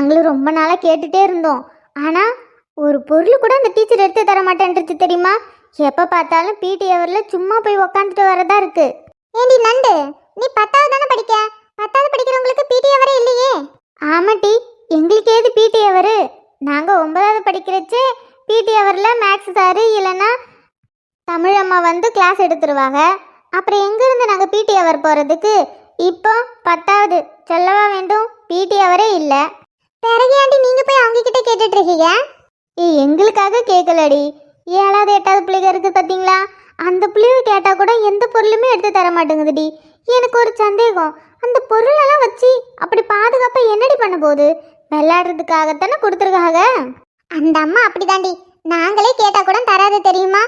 நாங்களும் ரொம்ப நாளாக கேட்டுகிட்டே இருந்தோம். ஆனால் ஒரு பொருள் கூட அந்த டீச்சர் எடுத்து தர மாட்டேன்றது தெரியுமா? எப்போ பார்த்தாலும் பிடி ஹவரில் சும்மா போய் உக்காந்துட்டு வரதா இருக்கு. ஏண்டி நண்டு, நீ 10வது தானே படிக்க? 10வது படிக்கிறவங்களுக்கு பிடி ஹவரே இல்லையே. ஆமாட்டி, எங்களுக்கு ஏது பிடி ஹவரு? நாங்கள் 9வது படிக்கிறச்சே பிடி ஹவரில் மேக்ஸ் சாரு இல்லைன்னா தமிழ் அம்மா வந்து கிளாஸ் எடுத்துருவாங்க. அப்புறம் எங்கேருந்து நாங்கள் பிடி ஹவர் போகிறதுக்கு? இப்போ 10வது சொல்லவா வேண்டும், பிடி ஹவரே இல்லை. பிறகு ஆண்டி நீங்கள் போய் அவங்க கிட்ட கேட்டுட்டு இருக்கீங்க? எங்களுக்காக கேட்கலடி, 7வது 8வது பிள்ளைங்க இருக்குது பார்த்தீங்களா, அந்த பிள்ளைங்க கேட்டால் கூட எந்த பொருளுமே எடுத்து தர மாட்டேங்குதுடி. எனக்கு ஒரு சந்தேகம், அந்த பொருளெல்லாம் வச்சு அப்படி பாதுகாப்பாக என்னடி பண்ண போகுது? விளையாடுறதுக்காகத்தானே கொடுத்துருக்காங்க. அந்த அம்மா அப்படிதாண்டி, நாங்களே கேட்டால் கூட தராது தெரியுமா?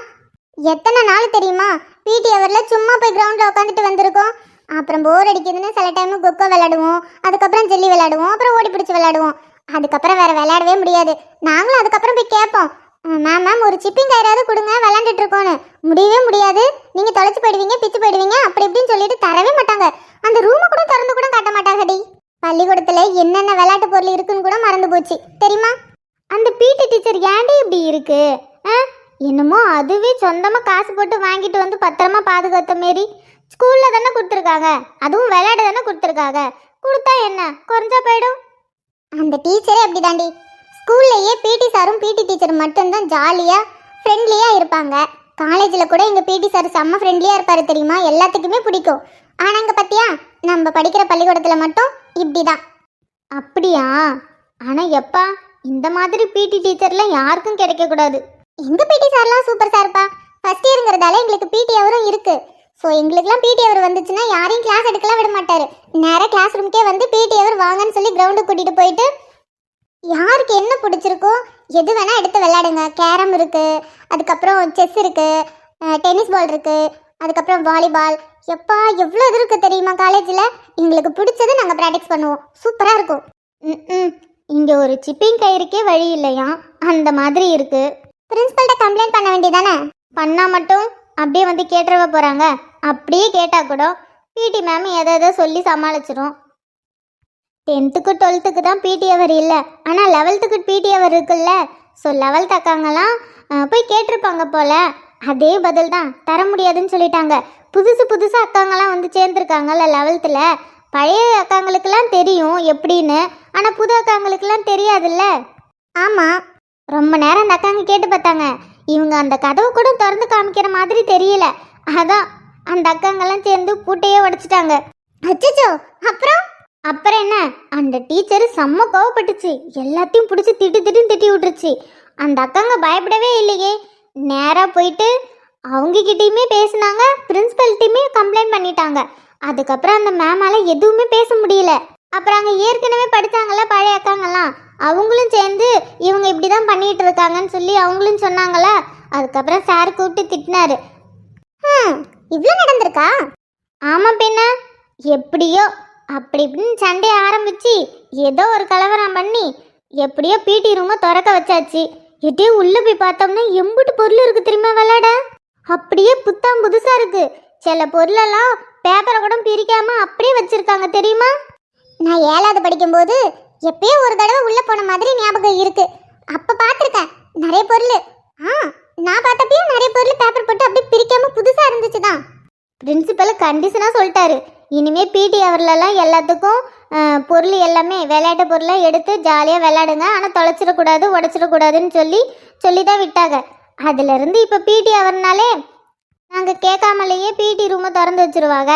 எத்தனை நாள் தெரியுமா பிடி ஹவரில் சும்மா போய் கிரவுண்டில் உட்காந்துட்டு வந்திருக்கோம். அப்புறம் போர் அடிக்குதுன்னு சில டைம் கொக்கோ விளையாடுவோம், அதுக்கப்புறம் ஜெல்லி விளையாடுவோம், அப்புறம் ஓடி பிடிச்சி விளையாடுவோம். அதுக்கப்புறம் வேறு விளையாடவே முடியாது. நாங்களும் அதுக்கப்புறம் போய் கேட்போம், மேம் ஒரு சிப்பிங் கயிறாவது கொடுங்க, விளையாண்டுட்டு இருக்கோன்னு. முடியவே முடியாது, நீங்கள் தொலைச்சி போயிடுவீங்க, பிச்சு போயிடுவீங்க, அப்படி இப்படின்னு சொல்லிட்டு தரவே மாட்டாங்க. அந்த ரூமை கூட திறந்து கூட காட்ட மாட்டாங்கடி. பள்ளிக்கூடத்தில் என்னென்ன விளையாட்டு பொருள் இருக்குன்னு கூட மறந்து போச்சு தெரியுமா? அந்த பிடி டீச்சர் ஏன்டி இப்படி இருக்கு? என்னமோ அதுவே சொந்தமாக காசு போட்டு வாங்கிட்டு வந்து பத்திரமா பாதுகாத்த மாரி. ஸ்கூலில் தானே கொடுத்துருக்காங்க, அதுவும் விளையாட தானே கொடுத்துருக்காங்க. கொடுத்தா என்ன குறைஞ்சா போயிடும்? அந்த டீச்சரே அப்படி தாண்டி. ஸ்கூல்லையே பிடி சாரும் பிடி டீச்சர் மட்டும்தான் ஜாலியாக ஃப்ரெண்ட்லியாக இருப்பாங்க. காலேஜில் கூட எங்கள் பிடி சார் செம்ம ஃப்ரெண்ட்லியாக இருப்பார் தெரியுமா, எல்லாத்துக்குமே பிடிக்கும். ஆனால் இங்கே பார்த்தியா, நம்ம படிக்கிற பள்ளிக்கூடத்தில் மட்டும் இப்படி தான். அப்படியா? ஆனால் எப்பா இந்த மாதிரி பிடி டீச்சர்லாம் யாருக்கும் கிடைக்கக்கூடாது. எங்கள் பிடி சார்லாம் சூப்பர் சார்ப்பா. ஃபஸ்ட் இயருங்கிறதால எங்களுக்கு பிடி ஹவரும் இருக்குது. ஸோ எங்களுக்குலாம் பிடி ஹவர் வந்துச்சுன்னா யாரையும் கிளாஸ் எடுக்கலாம் விட மாட்டார். நேராக கிளாஸ் ரூம்க்கே வந்து பிடி ஹவர் வாங்கன்னு சொல்லி கிரவுண்டுக்கு கூட்டிகிட்டு போயிட்டு யாருக்கு என்ன பிடிச்சிருக்கோ எது வேணால் எடுத்து விளையாடுங்க. கேரம் இருக்குது, அதுக்கப்புறம் செஸ் இருக்குது, டென்னிஸ் பால் இருக்குது, அதுக்கப்புறம் வாலிபால். எப்பா எவ்வளோ இது இருக்குது தெரியுமா காலேஜில். எங்களுக்கு பிடிச்சது நாங்கள் ப்ராக்டிஸ் பண்ணுவோம், சூப்பராக இருக்கும். இங்கே ஒரு சிப்பிங் கயிறுக்கே வழி இல்லையா, அந்த மாதிரி இருக்குது. பிரின்ஸிபல்கிட்ட கம்ப்ளைண்ட் பண்ண வேண்டியதானே? பண்ணால் மட்டும் அப்படியே வந்து கேட்டுறவ போகிறாங்க. அப்படியே கேட்டால் கூட பிடி மேம் எதை சொல்லி சமாளிச்சிடும். 10th 12th தான் பிடி ஹவர் இல்லை, ஆனால் 11th பிடி ஹவர் இருக்குல்ல. ஸோ 11th அக்காங்கெல்லாம் போய் கேட்டிருப்பாங்க போல். அதே பதில் தான், தர முடியாதுன்னு சொல்லிட்டாங்க. புதுசு அக்காங்கெல்லாம் வந்து சேர்ந்துருக்காங்கல்ல 11th. பழைய அக்காங்களுக்கெல்லாம் தெரியும் எப்படின்னு, ஆனால் புது அக்காங்களுக்கெல்லாம் தெரியாதுல்ல. ஆமாம், ரொம்ப நேரம் அந்த அக்காங்க கேட்டு பார்த்தாங்க. இவங்க அந்த கதவை கூட திறந்து காமிக்கிற மாதிரி தெரியல. அதான் அந்த அக்காங்கெல்லாம் சேர்ந்து பூட்டையே உடைச்சிட்டாங்க. அச்சச்சோ, அப்புறம் என்ன, அந்த டீச்சர் செம்ம கோவப்பட்டுச்சு. எல்லாத்தையும் பிடிச்சி திட்டி விட்டுருச்சு. அந்த அக்காங்க பயப்படவே இல்லையே, நேராக போயிட்டு அவங்கக்கிட்டையுமே பேசினாங்க, பிரின்ஸிபல்கிட்டையுமே கம்ப்ளைண்ட் பண்ணிட்டாங்க. அதுக்கப்புறம் அந்த மேமால எதுவுமே பேச முடியல. அப்புறம் அங்கே ஏற்கனவே படித்தாங்கல்ல பழைய அக்காங்கெல்லாம், அவங்களும் சேர்ந்து இவங்க இப்படி தான் பண்ணிகிட்டு இருக்காங்கன்னு சொல்லி அவங்களும் சொன்னாங்களா. அதுக்கப்புறம் சார் கூப்பிட்டு திட்டினாரு. இவ்வளோ நடந்திருக்கா? ஆமாம் பின்ன, எப்படியோ அப்படி இப்படின்னு சண்டையை ஆரம்பிச்சு ஏதோ ஒரு கலவரம் பண்ணி எப்படியோ பிடி ரூமை திறக்க வச்சாச்சு. எட்டே உள்ளே போய் பார்த்தோம்னா எம்புட்டு பொருள் இருக்குது தெரியுமா விளையாட. அப்படியே புத்தாம் புதுசாக இருக்குது. சில பொருளெல்லாம் பேப்பரை கூட பிரிக்காமல் அப்படியே வச்சுருக்காங்க தெரியுமா. நான் 7வது படிக்கும்போது எப்பயோ ஒரு தடவை உள்ளே போன மாதிரி ஞாபகம் இருக்குது. அப்போ பார்த்துருக்கேன் நிறைய பொருள். நான் பார்த்தப்பையும் நிறைய பொருள் பேப்பர் போட்டு அப்படியே பிரிக்காமல் புதுசாக இருந்துச்சு தான். பிரின்சிபல் கண்டிஷனாக சொல்லிட்டாரு, இனிமேல் பிடி ஹவர்லலாம் எல்லாத்துக்கும் பொருள் எல்லாமே விளையாட்டு பொருளை எடுத்து ஜாலியாக விளையாடுங்க, ஆனால் தொலைச்சிடக்கூடாது உடச்சிடக்கூடாதுன்னு சொல்லி தான் விட்டாங்க. அதுலேருந்து இப்போ பிடி ஹவர்னாலே நாங்கள் கேட்காமலேயே பிடி ரூமை திறந்து வச்சுருவாங்க.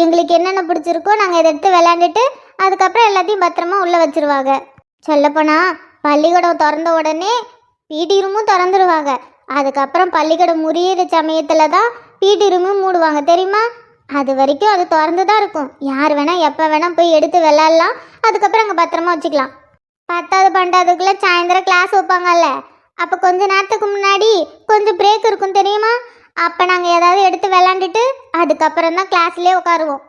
எங்களுக்கு என்னென்ன பிடிச்சிருக்கோ நாங்கள் இதை எடுத்து விளையாண்டுட்டு அதுக்கப்புறம் எல்லாத்தையும் பத்திரமா உள்ளே வச்சுருவாங்க. சொல்லப்போனால் பள்ளிக்கூடம் திறந்த உடனே பிடி ரூமும் திறந்துருவாங்க. அதுக்கப்புறம் பள்ளிக்கூடம் முறியிற சமயத்தில் தான் பிடி ரூமும் மூடுவாங்க தெரியுமா. அது வரைக்கும் அது திறந்து தான் இருக்கும். யார் வேணால் எப்போ வேணால் போய் எடுத்து விளையாடலாம். அதுக்கப்புறம் அங்கே பத்திரமா வச்சுக்கலாம். 10வது 12வதுக்குள்ளே சாயந்தரம் கிளாஸ் வைப்பாங்கல்ல, அப்போ கொஞ்ச நேரத்துக்கு முன்னாடி கொஞ்சம் பிரேக் இருக்கும் தெரியுமா. அப்போ நாங்கள் ஏதாவது எடுத்து விளாண்டுட்டு அதுக்கப்புறம் தான் கிளாஸ்லேயே உட்காருவோம்.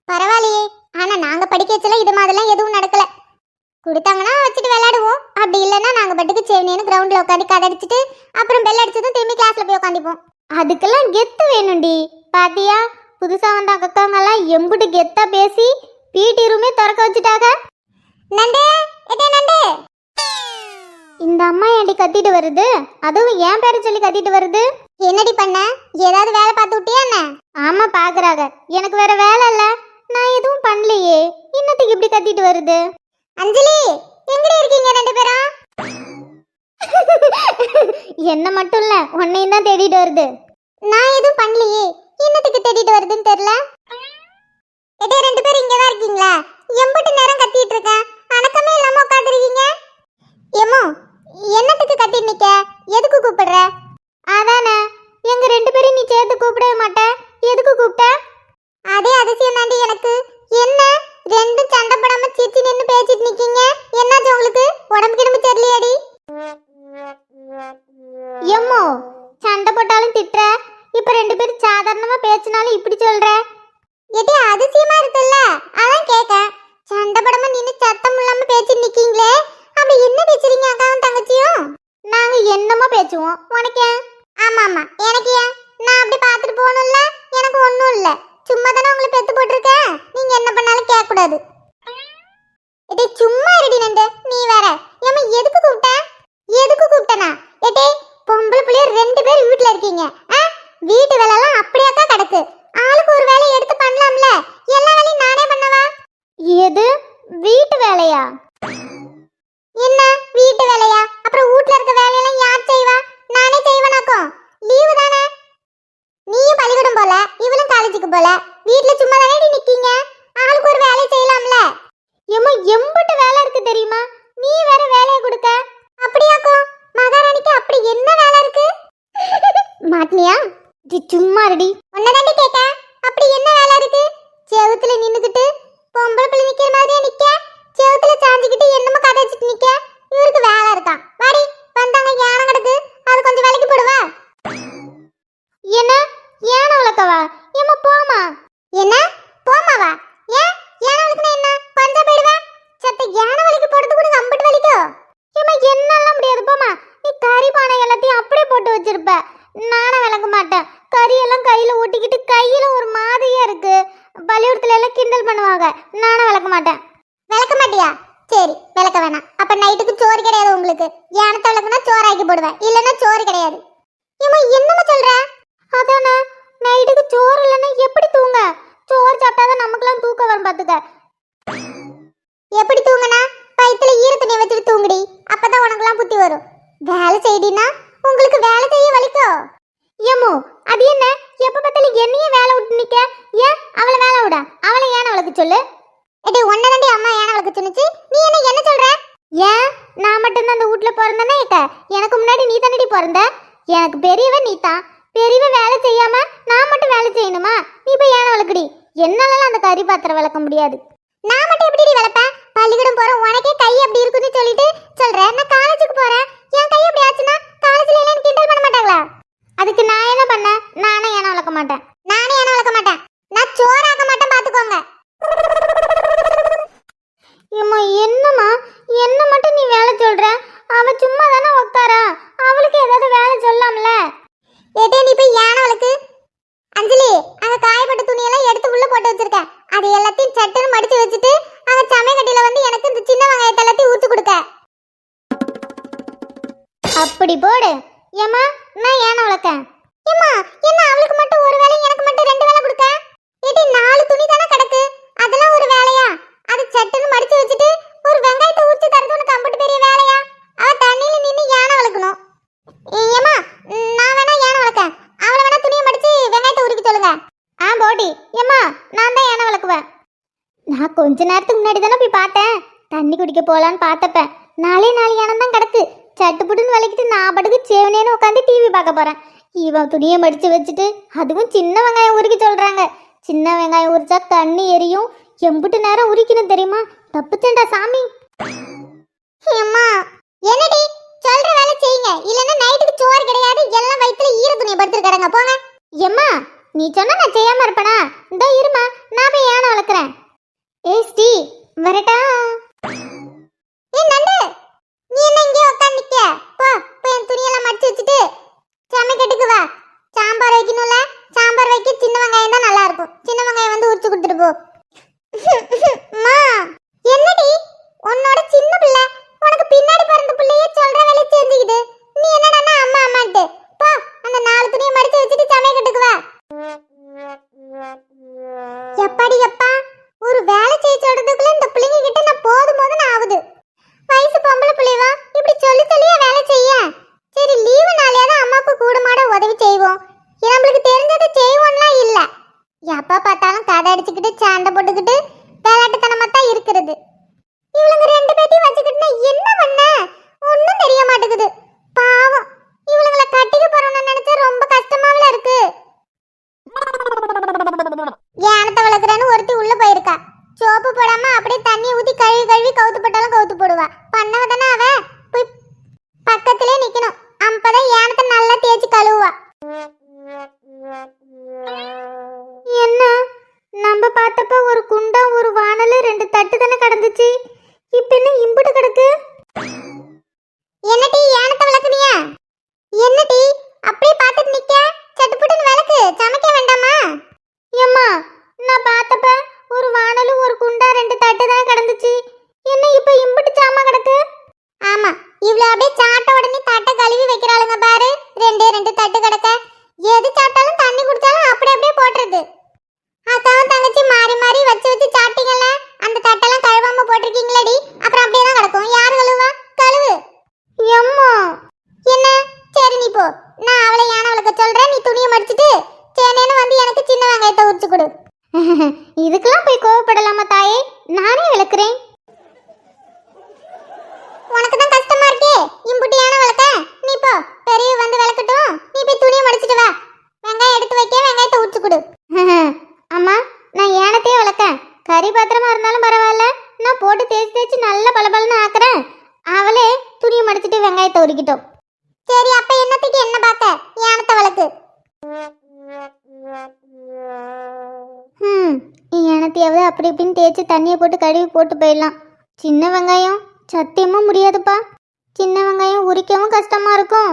பரவாயில்லையே, ஆனால் நாங்கள் படிக்க வச்சல இது மாதிரிலாம் எதுவும் நடக்கலை. கொடுத்தாங்கன்னா வச்சுட்டு விளையாடுவோம், அப்படி இல்லைன்னா நாங்கள் பட்டுக்கு சேவனின்னு கிரவுண்டில் உட்காந்து கதை அடிச்சுட்டு அப்புறம் பெல் அடிச்சதும் திரும்பி கிளாஸில் போய் உட்காந்துப்போம். அதுக்கெல்லாம் கெத்து வேணும்டி. பாத்தியா, புதுசாக வந்த அக்காங்கெல்லாம் எம்புட்டு கெத்தாக பேசி பிடி ரூமே திறக்க வச்சுட்டாங்க. நண்டே எடே நண்டே. இந்த அம்மா ஏண்டி கத்திட்டு வருது? அதுவும் ஏன் பேரை சொல்லி கத்திட்டு வருது? என்னடி பண்ண? ஏதாவது வேலை பார்த்து விட்டியா என்ன? ஆமா பாக்குறாங்க. எனக்கு வேற வேலை இல்ல. நான் எதுவும் பண்ணலையே. இன்னத்துக்கு இப்படி கத்திட்டு வருது? அஞ்சலி எங்கடி இருக்கீங்க ரெண்டு பேரும்? என்ன மட்டும் இல்ல உன்னையும் தான் தேடிட்டு வருது. நான் எதுவும் பண்ணலையே. இன்னத்துக்கு தேடிட்டு வருதுன்னு தெரியல. எடே ரெண்டு பேரும் இங்க தான் இருக்கீங்களா? எம்பட்டு நேரம் கத்திட்டு இருக்கேன். அணக்கமே இல்லாம உட்காந்துருக்கீங்க. ஏமோ என்னத்துக்கு கத்திட்டு நிக்க? எதுக்கு கூப்பிடுற? அதானே எங்க ரெண்டு பேரும் நீ சேர்த்து கூப்பிடவே மாட்ட. எதுக்கு கூப்பிட்ட? அதே அதிசயம் தாண்டி எனக்கு. என்ன ரெண்டும் சண்டை போடாம சிரிச்சு நின்று பேசிட்டு நிக்கீங்க? என்னாச்சு உங்களுக்கு? உடம்பு கிடம்பு தெரியலையாடி? எம்மோ சண்டை போட்டாலும் திட்டுற. இப்ப ரெண்டு பேரும் சாதாரணமா பேசினாலும் இப்படி சொல்ற. எது அதிசயமா இருக்குல்ல, அதான் கேட்க. சண்டை போடாம நின்று சத்தம் இல்லாம பேசிட்டு நிக்கீங்களே, அப்படி என்ன பேசுறீங்க அக்காவும் தங்கச்சியும்? நாங்க என்னமா பேசுவோம் உனக்கு? ஆமா ஆமா எனக்கு ஏன்? நான் அப்படி பார்த்துட்டு போகணும்ல. எனக்கு ஒன்றும் இல்லை. சும்மா தானே உங்களை பெத்து போட்டிருக்கேன். நீங்க என்ன பண்ணாலும் கேட்க கூடாது. எடே சும்மா இருடி நண்டு. நீ வேற ஏமா எதுக்கு கூப்பிட்ட? எதுக்கு கூப்பிட்டனா? எடே பொம்பளை புள்ளைய ரெண்டு பேர் வீட்டுல இருக்கீங்க. வீட்டு வேலைலாம் அப்படியாக்கா கிடக்கு. ஆளுக்கு ஒரு வேலையை எடுத்து பண்ணலாம்ல. எல்லா வேலையும் நானே பண்ணவா? எது வீட்டு வேலையா? என்ன வீட்டு வேலையா? அப்புறம் வீட்ல இருக்க வேலையெல்லாம் யார் செய்வா? நானே செய்வனாக்கும். லீவு தானே. நீயும் பள்ளிக்கூடம் போல, இவளும் காலேஜுக்கு போல. வீட்ல சும்மா தானே நிக்கீங்க. ஆளுக்கு ஒரு வேலை செய்யலாம்ல. ஏம்மா எம்பட்டு வேலை இருக்கு தெரியுமா? நீ வேற வேலையை கொடுக்க. அப்படியாக்கும் மகாராணிக்கு அப்படி என்ன வேலை இருக்கு? மாட்டினியா? சும்மா ரெடி. உன்னதாண்டி கேட்க. அப்படி என்ன வேலை இருக்கு? செவுத்துல நின்னுக்கிட்டு பொம்பளை பிள்ளை நிக்கிற மாதிரியே நிக்க. செவுத்துல சாஞ்சிக்கிட்டு என்னமோ கதைச்சிட்டு நிக்க. இவருக்கு வேலை இருக்கான். வாடி வந்தாங்க யானை கிடக்கு. அது கொஞ்சம் விலைக்கு போடுவா. என்ன யானை வளர்க்கவா? ஏமா போமா. என்ன போமாவா? ஏன் யானை வளர்க்கனா என்ன? கொஞ்சம் போயிடுவா. சத்த யானை வலிக்கு போடுறது கூட அம்பட்டு வலிக்கோ? ஏமா என்னெல்லாம் முடியாது போமா. நீ கறி பானை எல்லாத்தையும் அப்படியே போட்டு வச்சிருப்ப. நானே விளக்க மாட்டேன். கறியெல்லாம் கையில ஒட்டிக்கிட்டு கையில ஒரு மாதிரியா இருக்கு. பள்ளிக்கூடத்துல எல்லாம் கிண்டல் பண்ணுவாங்க. நானே விளக்க மாட்டேன். விளக்க மாட்டியா? சரி விளக்க வேணாம். அப்ப நைட்டுக்கு சோறு கிடையாது உங்களுக்கு. யானத்தை விளக்குனா சோறாக்கி போடுவேன். இல்லைன்னா சோறு கிடையாது. ஏமா என்னமா சொல்ற? அதானே நைட்டுக்கு சோறு இல்லைன்னா எப்படி தூங்க? சோறு சாப்பிட்டாதான் நமக்குலாம் தூக்கம் வரும் பாத்துக்க. எப்படி தூங்கினா? வயிற்றுல ஈர துணியை வச்சுட்டு தூங்குடி. அப்பதான் உனக்குலாம் புத்தி வரும். வேலை செய்டினா உங்களுக்கு வேலை செய்ய வலிக்கோ? ஏமோ அது என்ன எப்ப பார்த்தாலும் என்னையே வேலை விட்டு நிக்க? ஏன் அவளை வேலை விட? அவளை ஏன் அவளுக்கு சொல்லு. எடி ஒன்னதாண்டி அம்மா ஏன் அவளுக்கு சொன்னுச்சு. நீ என்ன சொல்ற? ஏன் நான் மட்டும்தான் அந்த வீட்டுல பிறந்தேன்னா ஏக்க? எனக்கு முன்னாடி நீ தானடி பிறந்த. எனக்கு பெரியவ நீ தான். பெரியவ வேலை செய்யாம நான் மட்டும் வேலை செய்யணுமா? நீ போய் ஏன் அவளுக்குடி. என்னாலலாம் அந்த கறி பாத்திரம் விளக்க முடியாது. நான் மட்டும் எப்படிடி விளப்பேன்? பள்ளிக்கூடம் போறேன் உனக்கே கை அப்படி இருக்குன்னு சொல்லிட்டு சொல்றேன். நான் காலேஜுக்கு போறேன். என் கை அப்படி ஆச்சுன்னா காலேஜ்ல எல்லாம் கிண்டல் பண்ண மாட்டாங்களா? அதுக்கு நான் என்ன பண்ண? நானே ஏன வளர்க்க மாட்டேன். நானே ஏன வளர்க்க மாட்டேன். நான் சோறாக்க மாட்டேன் பாத்துக்கோங்க. ஏம்மா என்னம்மா என்ன மட்டும் நீ வேலை சொல்ற? அவ சும்மா தானே உட்காரா. அவளுக்கு ஏதாவது வேலை சொல்லலாம்ல. ஏட்டே நீ போய் யானை வளர்க்கு. அஞ்சலி அங்க காயப்பட்ட துணியெல்லாம் எடுத்து உள்ள போட்டு வச்சிருக்கேன். அது எல்லாத்தையும் சட்டுன்னு மடிச்சு வச்சுட்டு அங்க சமையக்கட்டில வந்து எனக்கு இந்த சின்ன வெங்காயத்தை எல்லாத்தையும் ஊத்து கொடுக்க. அப்படி போடு. ஏமா நான் ஏன வளர்க்கேன். ஏமா என்ன அவளுக்கு மட்டும் ஒரு வேலை எனக்கு மட்டும் ரெண்டு வேலை கொடுக்க? ஏடி 4 துணி தானே கிடக்கு. அதெல்லாம் ஒரு வேலையா? அது சட்டுன்னு மடிச்சு வச்சுட்டு ஒரு வெங்காயத்தை ஊத்தி தரது உனக்கு அம்பட்டு பெரிய வேலையா? அவ தண்ணியில நின்னு யானை வளர்க்கணும். ஏமா நான் வேணா யானை வளர்க்கேன். அவளை வேணா துணியை மடிச்சு வெங்காயத்தை உருக்கி சொல்லுங்க. போடி ஏமா நான் தான் யானை வளர்க்குவேன். நான் கொஞ்ச நேரத்துக்கு முன்னாடி தானே போய் பார்த்தேன். தண்ணி குடிக்க போலான்னு பார்த்தப்ப 4 யானை தான் கிடக்கு. சட்டுப்புட்டுன்னு வலிக்கிட்டு நான் படுக்கு சேவனேன்னு உட்காந்து டிவி பார்க்க போறேன். இவன் துணியை மடிச்சு வச்சுட்டு அதுவும் சின்ன வெங்காயம் உரிக்க சொல்றாங்க. சின்ன வெங்காயம் உரிச்சா தண்ணி எரியும். எம்புட்டு நேரம் உரிக்கணும் தெரியுமா? தப்புச்சேன்டா சாமி. அம்மா என்னடி சொல்ற வேலை செய்யுங்க. இல்லன்னா நைட்டுக்கு சோறு கிடையாது. எல்லாம் வயித்துல ஈர துணியை படுத்துட்டு கிடங்க போங்க. எம்மா நீ சொன்னா நான் செய்யாம இருப்பேனா? இந்த இருமா நான் போய் யானை வளர்க்குறேன். ஸ்ரீ வரட்டா? நண்டு நீ என்ன இங்கே உட்காந்து நிக்க? போ போய் என் துணியெல்லாம் மடிச்சு வச்சுட்டு சமைக்கட்டுக்கு வா. சாம்பார் வைக்கணும்ல. சாம்பார் வைக்க சின்ன வெங்காயம் தான் நல்லா இருக்கும். சின்ன வெங்காயம் வந்து உரிச்சு கொடுத்துட்டு போ. என்னடி உன்னோட வச்சுக்கிட்டு விளையாட்டுத்தனமா தான் இருக்கிறது. இவளுங்க ரெண்டு பேத்தையும் வச்சுக்கிட்டு நான் என்ன பண்ண ஒன்னும் தெரிய மாட்டேங்குது. பாவம் இவளுங்களை கட்டிக்க போறோம்னு நினைச்சா ரொம்ப கஷ்டமாவில இருக்கு. ஏனத்தை வளர்க்குறேன்னு ஒருத்தி உள்ள போயிருக்கா. சோப்பு போடாம அப்படியே தண்ணியை ஊத்தி கழுவி கழுவி கவுத்து போட்டாலும் கவுத்து போடுவா. பண்ணவ தானே அவ. போய் பக்கத்திலே நிக்கணும். அப்பதான் ஏனத்தை நல்லா தேய்ச்சி கழுவுவா. என்ன நம்ம பார்த்தப்ப ஒரு குண்டம் ஒரு வானல் 2 தட்டு தானே கடந்துச்சு. இப்ப என்ன இம்புட்டு கிடக்கு? என்னடி ஏனத்தை விளக்குனியா? என்னடி அப்படியே பார்த்துட்டு நிக்க? சட்டுப்புட்டுன்னு விளக்கு. சமைக்க வேண்டாமா? ஏம்மா நான் பார்த்தப்ப ஒரு வானல் ஒரு குண்டா 2 தட்டு தானே கடந்துச்சு. என்ன இப்ப இம்புட்டு சாமா கிடக்கு? ஆமா இவ்வளவு அப்படியே சாட்ட உடனே தட்டை கழுவி வைக்கிறாளுங்க பாரு. 2 தட்டு கிடக்க. எது சாப்பிட்டாலும் தண்ணி குடிச்சாலும் அப்படி அப்படியே போட்டுருது. அக்காவும் தங்கச்சி மாறி மாறி வச்சு வச்சு சாப்பிட்டீங்கல்ல, அந்த தட்டெல்லாம் கழுவாம போட்டிருக்கீங்களடி. அப்புறம் அப்படியே தான் கிடக்கும். யாரு கழுவா? கழுவு. எம்மா என்ன? சரி நீ போ. நான் அவளை யானவளுக்கு சொல்றேன். நீ துணியை மடிச்சிட்டு சேனேன்னு வந்து எனக்கு சின்ன வெங்காயத்தை உரிச்சு கொடு. இதுக்கெல்லாம் போய் கோவப்படலாமா தாயே? நானே விளக்குறேன். உனக்கு தான் கஷ்டமா இருக்கே இம்புட்டி யானை விளக்க. நீ போ. பெரிய வந்து விளக்கட்டும். நீ போய் துணியை மடிச்சிட்டு வா. வெங்காயம் எடுத்து வைக்க வெங்காயத்தை உரிச்சு கொடு. அம்மா நான் ஏனத்தையே வளர்க்கேன். கறி பாத்திரமா இருந்தாலும் பரவாயில்ல. நான் போட்டு தேய்ச்சி தேய்ச்சி நல்ல பளபளன்னு ஆக்குறேன். அவளே துணியை மடிச்சிட்டு வெங்காயத்தை உரிக்கிட்டோம். சரி அப்ப என்னத்துக்கு என்ன பார்க்க? ஏனத்தை வளர்க்கு. ஏனத்தையாவது அப்படி இப்படின்னு தேய்ச்சி தண்ணியை போட்டு கழுவி போட்டு போயிடலாம். சின்ன வெங்காயம் சத்தியமா முடியாதுப்பா. சின்ன வெங்காயம் உரிக்கவும் கஷ்டமா இருக்கும்.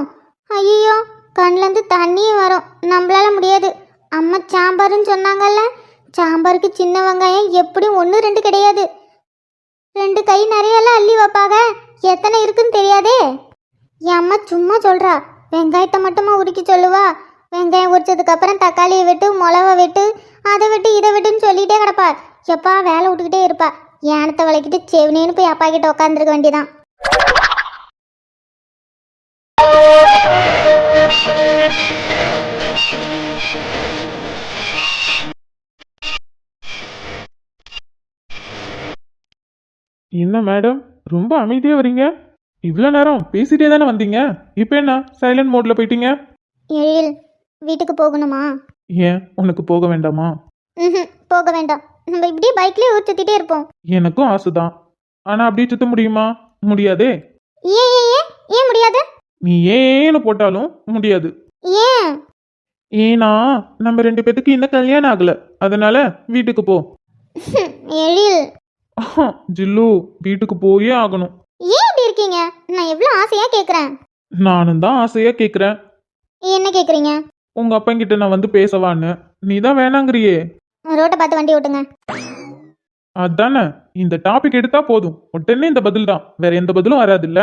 ஐயோ கண்ணிலேருந்து தண்ணியும் வரும். நம்மளால முடியாது. அம்மா சாம்பார்னு சொன்னாங்கல்ல, சாம்பாருக்கு சின்ன வெங்காயம் எப்படியும் 1 2 கிடையாது. 2 கை நிறையெல்லாம் அள்ளி வைப்பாங்க. எத்தனை இருக்குன்னு தெரியாதே. என் அம்மா சும்மா சொல்றா. வெங்காயத்தை மட்டுமா உரிக்க சொல்லுவா. வெங்காயம் உரிச்சதுக்கு அப்புறம் தக்காளியை வெட்டு, மிளகா வெட்டு, அதை வெட்டு இதை வெட்டுன்னு சொல்லிட்டே கிடப்பா. எப்பா வேலை விட்டுக்கிட்டே இருப்பா. ஏனத்தை விளக்கிட்டு செவனேன்னு போய் அப்பா கிட்ட உட்காந்துருக்க வேண்டியதான். என்ன மேடம் ரொம்ப அமைதியா வரீங்க? இவ்வளோ நேரம் பேசிட்டே தானே வந்தீங்க. இப்போ என்ன சைலண்ட் மோட்ல போயிட்டீங்க? எழில் வீட்டுக்கு போகணுமா? ஏன் உனக்கு போக வேண்டாமா? போக வேண்டாம். நம்ம இப்படியே பைக்லயே ஊர் சுத்திட்டே இருப்போம். எனக்கும் ஆசைதான். ஆனா அப்படியே சுத்த முடியுமா? முடியாதே. ஏன் ஏன் ஏன் ஏன் முடியாது? நீ ஏன்னு போட்டாலும் முடியாது. ஏன்? ஏன்னா நம்ம 2 பேத்துக்கு இன்னும் கல்யாணம் ஆகல. அதனால வீட்டுக்கு போ. எழில் ஜில்லு வீட்டுக்கு போயே ஆகணும். ஏன் இப்படி இருக்கீங்க? நான் எவ்வளவு ஆசையா கேக்குறேன். நானும் தான் ஆசையா கேக்குறேன். என்ன கேக்குறீங்க? உங்க அப்பங்கிட்ட நான் வந்து பேசவான்னு. நீ தான் வேணாங்கிறியே. ரோட்டை பார்த்து வண்டி ஓட்டுங்க. அதானே இந்த டாபிக் எடுத்தா போதும். உடனே இந்த பதில் தான். வேற எந்த பதிலும் வராது இல்ல?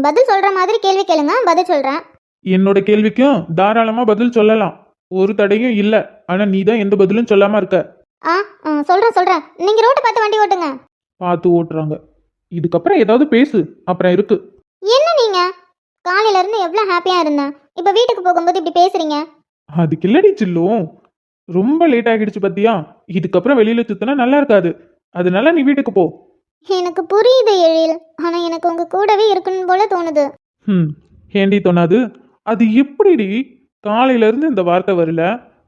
பதில் சொல்ற மாதிரி கேள்வி கேளுங்க, பதில் சொல்றேன். என்னோட கேள்விக்கும் தாராளமா பதில் சொல்லலாம். ஒரு தடையும் இல்ல. ஆனா நீ தான் எந்த பதிலும் சொல்லாம இருக்க. சொல்றேன். நீங்க ரோட்டை பார்த்து வண்டி ஓட்டுங்க. பார்த்து ஓட்டுறாங்க. இதுக்கப்புறம் ஏதாவது பேசு. அப்புறம் இருக்கு. என்ன நீங்க காலையில இருந்து எவ்வளவு ஹாப்பியா இருந்தேன். இப்ப வீட்டுக்கு போகும்போது இப்படி பேசுறீங்க. அதுக்கு இல்லடி சில்லும். ரொம்ப லேட் ஆகிடுச்சு பத்தியா. இதுக்கப்புறம் வெளியில சுத்தினா நல்லா இருக்காது. அதனால நீ வீட்டுக்கு போ. எனக்கு புரியுது எழில். ஆனா எனக்கு உங்க கூடவே இருக்கணும் போல தோணுது. ஏண்டி தோணாது? அது எப்படிடி காலையில இருந்து இந்த வார்த்தை வரல?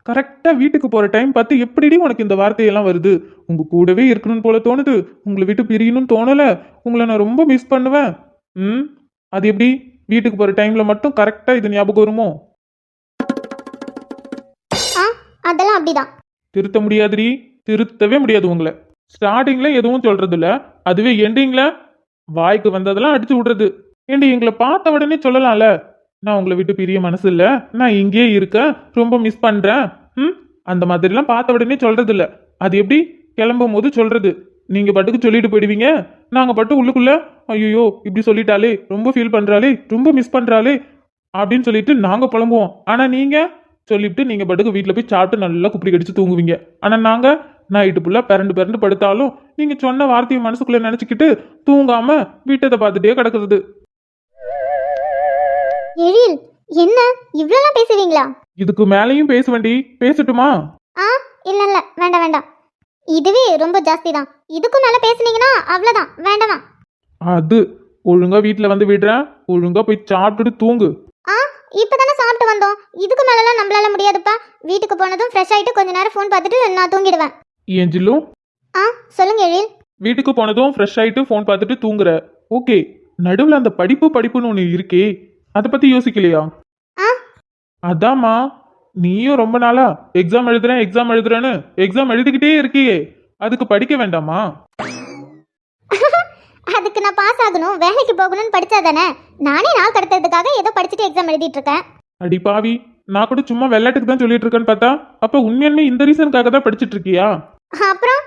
கரெக்டா வீட்டுக்கு போற டைம் பார்த்து எப்படிடி உனக்கு இந்த வார்த்தையெல்லாம் வருது? உங்க கூடவே இருக்கணும் போல தோணுது. உங்களை விட்டு பிரியணும்னு தோணல. உங்களை நான் ரொம்ப மிஸ் பண்ணுவேன். அது எப்படி வீட்டுக்கு போற டைம்ல மட்டும் கரெக்டா இது ஞாபகம் வருமோ? அதெல்லாம் அப்படிதான். திருத்த முடியாதுடி. திருத்தவே முடியாது உங்களை. ஸ்டார்டிங்ல எதுவும் சொல்றது இல்ல. அதுவே எண்டிங்ல வாய்க்கு வந்ததெல்லாம் அடிச்சு விடுறது. ஏண்டி எங்களை பார்த்த உடனே சொல்லலாம்ல, நான் உங்களை விட்டு பிரிய மனசு இல்ல, நான் இங்கேயே இருக்கேன், ரொம்ப மிஸ் பண்றேன். அந்த மாதிரிலாம் பார்த்த உடனே சொல்றது இல்ல. அது எப்படி கிளம்பும் போது சொல்றது. நீங்க பட்டுக்கு சொல்லிட்டு போயிடுவீங்க. நாங்க பட்டு உள்ளுக்குள்ள ஐயோ இப்படி சொல்லிட்டாலே, ரொம்ப ஃபீல் பண்றாளே, ரொம்ப மிஸ் பண்றாளே அப்படின்னு சொல்லிட்டு நாங்க புலம்புவோம். ஆனா நீங்க சொல்லிவிட்டு நீங்க பட்டுக்கு வீட்டுல போய் சாப்பிட்டு நல்லா குப்பி கடிச்சு தூங்குவீங்க. ஆனா நாங்க நைட்டு ஃபுல்லா பிறண்டு படுத்தாலும் நீங்க சொன்ன வார்த்தையை மனசுக்குள்ள நினைச்சுக்கிட்டு தூங்காம வீட்டை பார்த்துட்டே கிடக்குறது. எழில் என்ன இவ்வளவு பேசுவீங்களா? இதுக்கு மேலையும் பேச வேண்டி. பேசட்டுமா? இல்ல வேண்டாம். இதுவே ரொம்ப ஜாஸ்தி தான். இதுக்கும் மேல பேசுனீங்கன்னா அவ்வளவுதான், வேண்டாமா. அது ஒழுங்கா வீட்டில் வந்து விடுறேன், ஒழுங்கா போய் சாப்பிட்டுட்டு தூங்கு. ஆ, இப்பதானே சாப்பிட்டு வந்தோம். இதுக்கு மேலலாம் நம்மளால முடியாதுப்பா. வீட்டுக்கு போனதும் ஃப்ரெஷ் ஆயிட்டு கொஞ்ச நேரம் ஃபோன் பார்த்துட்டு நான் தூங்கிடுவேன். ஏன் ஜில்லு, ஆ, சொல்லுங்க எழில். வீட்டுக்கு போனதும் ஃப்ரெஷ் ஆயிட்டு ஃபோன் பார்த்துட்டு தூங்குற. ஓகே, நடுவில் அந்த படிப்புன்னு ஒன்று இருக்கே, அதை பத்தி யோசிக்கலையா? ஆ, அதாம்மா, நீயும் ரொம்ப நாளா எக்ஸாம் எழுதுறேன்னு எக்ஸாம் எழுதிக்கிட்டே இருக்கியே, அதுக்கு படிக்க வேண்டாமா? அதுக்கு நான் பாஸ் ஆகணும், வேலைக்கு போகணும்னு படிச்சா தானே. நானே நாள் கடத்துறதுக்காக ஏதோ படிச்சுட்டு எக்ஸாம் எழுதிட்டு இருக்கேன். அடி பாவி, நான் கூட சும்மா விளையாட்டுக்கு தான் சொல்லிட்டு இருக்கேன்னு பார்த்தா, அப்ப உண்மையாலுமே இந்த ரீசனுக்காக தான் படிச்சிட்டு இருக்கியா? அப்புறம்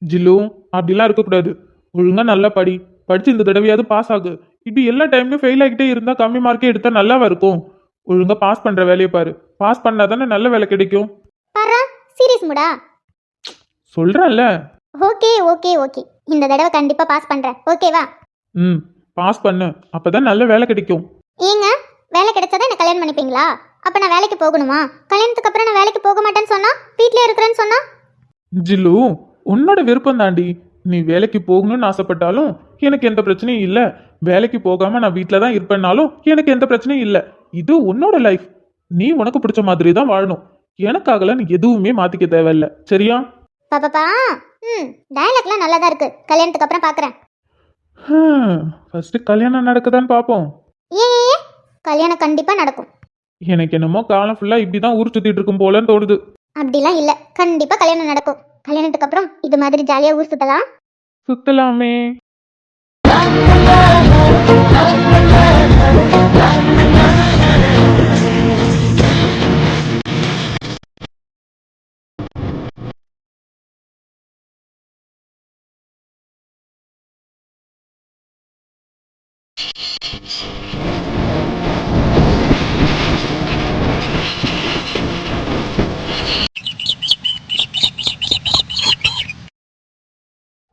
ஜில்லு, அப்படிலாம் இருக்கக்கூடாது. ஒழுங்கா நல்லா படிச்சு இந்த தடவையாவது பாஸ் ஆகு. இப்படி எல்லா டைம்லயும் ஃபெயில் ஆகிட்டே இருந்தா கம்மி மார்க்கே எடுத்தா நல்லாவா இருக்கும்? ஒழுங்கா பாஸ் பண்ற வேலையை பாரு. பாஸ் பண்ணாதானே நல்ல வேலை கிடைக்கும். பாரா, சீரியஸ் முடா. சொல்றேன்ல. ஓகே ஓகே ஓகே, இந்த தடவை கண்டிப்பா பாஸ் பண்றேன், ஓகேவா? ம், பாஸ் பண்ணு, அப்பதான் நல்ல வேலை கிடைக்கும். ஏங்க, வேலை கிடைச்சாதான் என்ன கல்யாணம் பண்ணிப்பீங்களா? அப்ப நான் வேலைக்கு போகணுமா? கல்யாணத்துக்கு அப்புறம் நான் வேலைக்கு போக மாட்டேன்னு சொன்னா, வீட்லயே இருக்கிறேன்னு சொன்னா? ஜில்லு, உன்னோட விருப்பம் தாண்டி. நீ வேலைக்கு போகணும்னு ஆசைப்பட்டாலும் எனக்கு எந்த பிரச்சனையும் இல்லை. வேலைக்கு போகாம நான் வீட்டில் தான் இருப்பேன்னாலும் எனக்கு எந்த பிரச்சனையும் இல்லை. இது உன்னோட லைஃப். நீ உனக்கு பிடிச்ச மாதிரி தான் வாழணும். எனக்காகல நீ எதுவுமே மாத்திக்க தேவையில்ல, சரியா? பாப்பாப்பா, டயலாக்லாம் நல்லா தான் இருக்கு. கல்யாணத்துக்கு அப்புறம் பார்க்குறேன். ஃபர்ஸ்ட் கல்யாணம் நடக்குதான்னு பார்ப்போம். ஏன், கல்யாணம் கண்டிப்பா நடக்கும். எனக்கு என்னமோ காலம் ஃபுல்லா இப்படிதான் ஊர் சுத்திட்டு இருக்கும் போலன்னு தோணுது. அப்படிலாம் இல்ல, கண்டிப்பா கல்யாணம் நடக்கும். கல்யாணத்துக்கு அப்புறம் இது மாதிரி ஜாலியா ஊர் சுத்தலாம். சுத்தலாமே.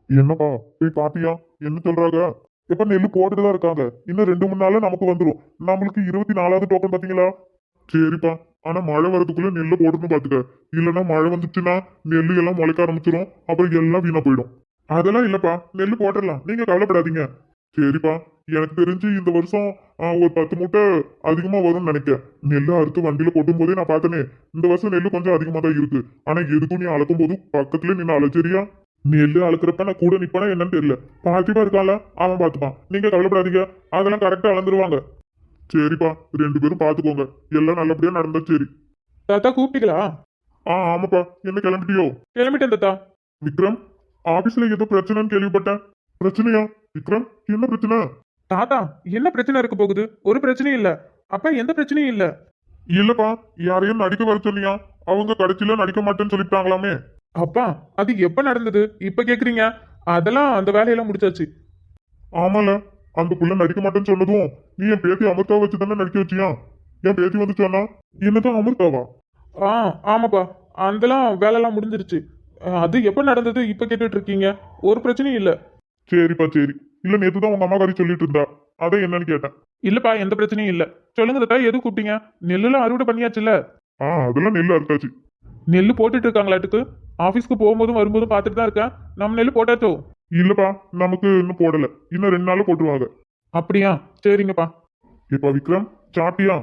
என்னப்பா போய் பாத்தியா? என்ன சொல்றாங்க? எப்ப நெல்லு போட்டுட்டு தான் இருக்காங்க. இன்னும் 2-3 நாள்ல நமக்கு வந்துடும். நம்மளுக்கு 24வது டோக்கன் பாத்தீங்களா? சரிப்பா, ஆனா மழை வரதுக்குள்ள நெல்லை போடணும் பாத்துக்க. இல்லைன்னா மழை வந்துச்சுன்னா நெல்லு எல்லாம் முளைக்க ஆரம்பிச்சிடும். அப்புறம் எல்லாம் வீணா போயிடும். அதெல்லாம் இல்லப்பா, நெல்லு போட்டுடலாம், நீங்க கவலைப்படாதீங்க. சரிப்பா, எனக்கு தெரிஞ்சு இந்த வருஷம் ஒரு 10 மூட்டை அதிகமா வரும்னு நினைக்கிறேன். நெல்லு அறுத்து வண்டியில கொட்டும் போதே நான் பார்த்தனே, இந்த வருஷம் நெல்லு கொஞ்சம் அதிகமா தான் இருக்கு. ஆனா எதுக்கும் நீ அளக்கும் போது பக்கத்துல நின்று அழைச்சரியா? நெல்லு அழுக்கிறப்ப நான் கூட நிப்பானா என்னன்னு தெரியல. பாத்திப்பா இருக்கான்ல, அவன் பார்த்துப்பான். நீங்க கவலைப்படாதீங்க, அதெல்லாம் கரெக்டா அளந்துருவாங்க. சரிப்பா, 2 பேரும் பாத்துக்கோங்க. எல்லாம் நல்லபடியா நடந்தா சரி. தாத்தா கூப்பிட்டீங்களா? ஆமாப்பா, என்ன கிளம்பிட்டியோ? கிளம்பிட்டேன் தாத்தா. விக்ரம், ஆபீஸ்ல ஏதோ பிரச்சனைன்னு கேள்விப்பட்டேன். பிரச்சனையா? விக்ரம், என்ன பிரச்சனை? தாத்தா, என்ன பிரச்சனை இருக்க போகுது? ஒரு பிரச்சனையும் இல்ல. அப்ப எந்த பிரச்சனையும் இல்ல. இல்லப்பா, யாரையும் நடிக்க வர சொன்னியா? அவங்க கடைசியில நடிக்க மாட்டேன்னு சொல்லிட்டாங்களாமே. அப்பா, அது எப்ப நடந்தது இப்ப கேக்குறீங்க? அதெல்லாம் அந்த வேலையெல்லாம் முடிச்சாச்சு. ஆமால, அந்த புள்ள நடிக்க மாட்டேன்னு சொன்னதும் நீ என் பேத்தி அமிர்தாவை வச்சு தானே நடிக்க வச்சியா? என் பேத்தி வந்து சொன்னா என்னதான் அமிர்தாவா? ஆமாப்பா, அதெல்லாம் வேலையெல்லாம் முடிஞ்சிருச்சு. அது எப்ப நடந்தது இப்ப கேட்டுட்டு இருக்கீங்க? ஒரு பிரச்சனையும் இல்ல. சரிப்பா சரி. இல்ல நேத்து தான் உங்க அம்மாக்காரி சொல்லிட்டு இருந்தா, அதை என்னன்னு கேட்டேன். இல்லப்பா, எந்த பிரச்சனையும் இல்ல. சொல்லுங்க தாத்தா, எது கூப்பிட்டீங்க? நெல்லுலாம் அறுவடை பண்ணியாச்சுல்ல? அதெல்லாம் நெல் அறுத்தாச்சு. நெல்லு போட்டுட்டு இருக்காங்களாட்டுக்கு. ஆபீஸ்க்கு போகும்போதும் வரும்போதும் பார்த்துட்டு தான் இருக்கேன். நம்ம நெல்லு போட்டாச்சோ? இல்லப்பா, நமக்கு இன்னும் போடல. இன்னும் 2 நாள்ல போட்டுருவாங்க. அப்படியா? சரிங்கப்பா. இப்ப விக்ரம், சாப்பிட்டியா?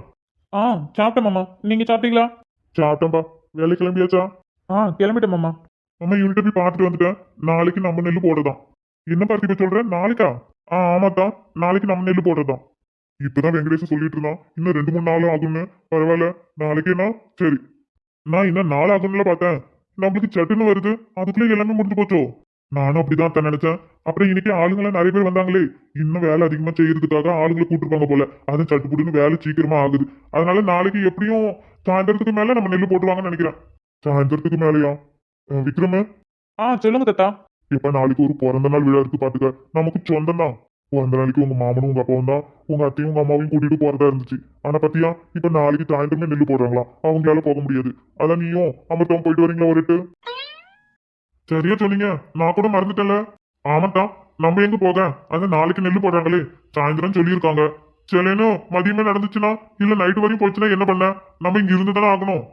சாப்பிட்டேன் மாமா. நீங்க சாப்பிட்டீங்களா? சாப்பிட்டேன்பா. வேலை கிளம்பியாச்சா? கிளம்பிட்டேன் மாமா. நம்ம யூனிட்ட போய் பார்த்துட்டு வந்துட்டேன். நாளைக்கு நம்ம நெல் போடுறதாம். என்ன பார்த்து இப்ப சொல்ற? நாளைக்கா? ஆமாத்தான், நாளைக்கு நம்ம நெல் போடுறதாம். இப்பதான் வெங்கடேஷ் சொல்லிட்டு இருந்தான், இன்னும் 2-3 நாள் ஆகும்னு. பரவாயில்ல, நாளைக்கேனா சரி. நான் இன்னும் 4 ஆகும்ல பார்த்தேன். நம்மளுக்கு சட்டுன்னு வருது, அதுக்குள்ளே எல்லாமே முடிஞ்சு போச்சோ? நானும் அப்படிதான் தான் நினைச்சேன். அப்புறம் இன்னைக்கு ஆளுங்களாம் நிறைய பேர் வந்தாங்களே, இன்னும் வேலை அதிகமா செய்யறதுக்காக ஆளுங்களை கூட்டிருப்பாங்க போல. அதுவும் சட்டுப்புட்டுன்னு வேலை சீக்கிரமா ஆகுது. அதனால நாளைக்கு எப்படியும் சாயந்தரத்துக்கு மேல நம்ம நெல் போட்டுருவாங்கன்னு நினைக்கிறேன். சாயந்தரத்துக்கு மேலயா? விக்ரம, சொல்லுங்க தாத்தா. இப்ப நாளைக்கு ஒரு பிறந்த நாள் விழா இருக்கு பாத்துக்க. நமக்கு சொந்தம் தான். பிறந்த நாளைக்கு உங்க மாமனும் உங்க அப்பாவும் தான் உங்க அத்தையும் உங்க அம்மாவையும் கூட்டிட்டு போறதா இருந்துச்சு. ஆனா பத்தியா, இப்ப நாளைக்கு சாயந்தரமே நெல் போடுறாங்களா? அவங்களால போக முடியாது. அதான் நீயும் அமிர்தம் போயிட்டு வரீங்களா ஒரு எட்டு? சரியா சொன்னீங்க, நான் கூட மறந்துட்டேன்ல. ஆமாட்டா, நம்ம எங்க போக? அது நாளைக்கு நெல் போடுறாங்களே, சாயந்தரம் சொல்லியிருக்காங்க. சிலைன்னு மதியமே நடந்துச்சுன்னா, இல்ல நைட்டு வரையும் போச்சுன்னா என்ன பண்ண? நம்ம இங்க இருந்து தானே ஆகணும்.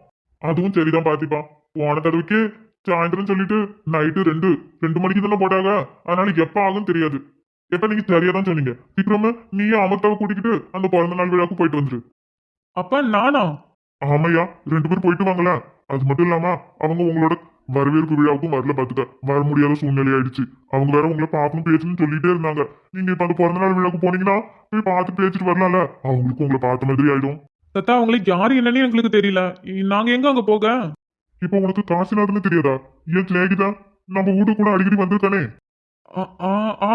அதுவும் சரிதான் பாத்திப்பா. போன தடவைக்கு சாயந்தரம் சொல்லிட்டு நைட்டு 2 மணிக்கு தானே போட்டாங்க. அதனால எப்ப ஆகும் தெரியாது. எப்ப நீங்க சரியா தான் சொன்னீங்க. விக்ரம நீயும் அமர்த்தாவை கூட்டிக்கிட்டு அந்த பிறந்த நாள் விழாவுக்கு போயிட்டு வந்துரு. அப்ப நானா? ஆமையா 2 பேரும் போயிட்டு வாங்கல. அது மட்டும் இல்லாம அவங்க உங்களோட வரவேற்பு விழாவுக்கும் வரல பாத்துக்க. வர முடியாத சூழ்நிலை ஆயிடுச்சு. அவங்க வேற உங்களை பார்க்கணும் பேசணும்னு சொல்லிட்டே இருந்தாங்க. நீங்க இப்ப அந்த பிறந்த நாள் விழாவுக்கு போனீங்கன்னா போய் பார்த்து பேசிட்டு வரலாம்ல. அவங்களுக்கும் உங்களை பார்த்த மாதிரி ஆயிடும். தாத்தா அவங்களுக்கு யாரு என்னன்னு எங்களுக்கு தெரியல. நாங்க எங்க அங்க போக? இப்போ உனக்கு காசிநாதன்னு தெரியாதா? ஏன் சிநேகிதா நம்ம வீட்டுக்கு கூட அடிக்கடி வந்திருக்கானே. ஆ, ஆ, ஆ,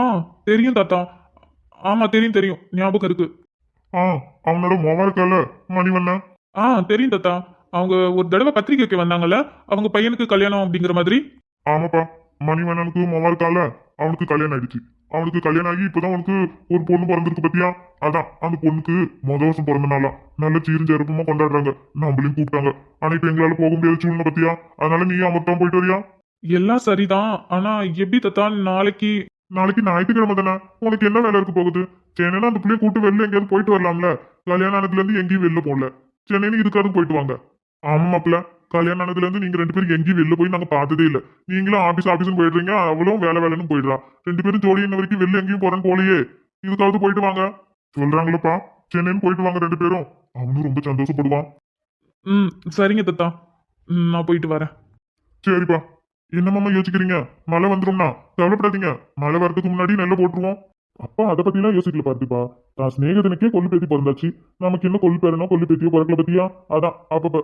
தெரியும் தாத்தா. ஆமா தெரியும் தெரியும், ஞாபகம் இருக்கு. அவனோட மொபைல் இருக்கால மணிவண்ணன். தெரியும் தாத்தா. அவங்க ஒரு தடவை பத்திரிக்கை வைக்க வந்தாங்கல்ல, அவங்க பையனுக்கு கல்யாணம் அப்படிங்கிற மாதிரி. ஆமாப்பா, மணிவண்ணனுக்கு மொபைல் இருக்கால, அவனுக்கு கல்யாணம் ஆயிடுச்சு. அவனுக்கு கல்யாணம் ஆகி இப்பதான் அவனுக்கு ஒரு பொண்ணு பிறந்திருக்கு பத்தியா. அதான் அந்த பொண்ணுக்கு வருஷம் பிறந்த நாளா நல்ல சீரும் சிறப்புமா கொண்டாடுறாங்க. நம்மளையும் கூப்பிட்டாங்க. ஆனா இப்ப எங்களால போக முடியாத சூழ்நிலை பத்தியா. அதனால நீ அமர்த்தான் போயிட்டு வரியா? எல்லாம் சரிதான். ஆனா எப்படி தாத்தா நாளைக்கு? நாளைக்கு ஞாயிற்றுக்கிழமை தானே. உனக்கு என்ன வேலை இருக்கு போகுது? சென்னையில அந்த பிள்ளைய கூட்டு வெளில எங்கேயாவது போயிட்டு வரலாம்ல. கல்யாணம் ஆனதுல இருந்து எங்கேயும் வெளில போகல. சென்னைன்னு இதுக்காவது போயிட்டு வாங்க. ஆமாப்ல, கல்யாணம் ஆனதுல இருந்து நீங்க 2 பேரும் எங்கேயும் வெளில போய் நாங்க பார்த்ததே இல்ல. நீங்களும் ஆபீஸ்னு போயிடுறீங்க, அவளும் வேலைன்னு போயிடுறா. 2 பேரும் ஜோடி இன்ன வரைக்கும் வெளில எங்கேயும் போறேன்னு போலையே. இதுக்காவது போயிட்டு வாங்க சொல்றாங்களப்பா. சென்னைன்னு போயிட்டு வாங்க 2 பேரும். அவனும் ரொம்ப சந்தோஷப்படுவான். சரிங்க தாத்தா. நான் போயிட்டு வரேன். சரிப்பா. என்னமாமா யோசிக்கிறீங்க? மழை வந்துரும்னா கவலைப்படாதீங்க. மழை வரதுக்கு முன்னாடி நெல்லை போட்டுருவோம். அப்பா அதை பத்தி எல்லாம் யோசிக்கல பார்த்துப்பா. நான் சிநேகிதனுக்கே கொல்லு பேத்தி பிறந்தாச்சு. நமக்கு என்ன கொல்லு பேரனோ கொல்லு பேத்தியோ பிறக்கல பத்தியா. அதான் அப்ப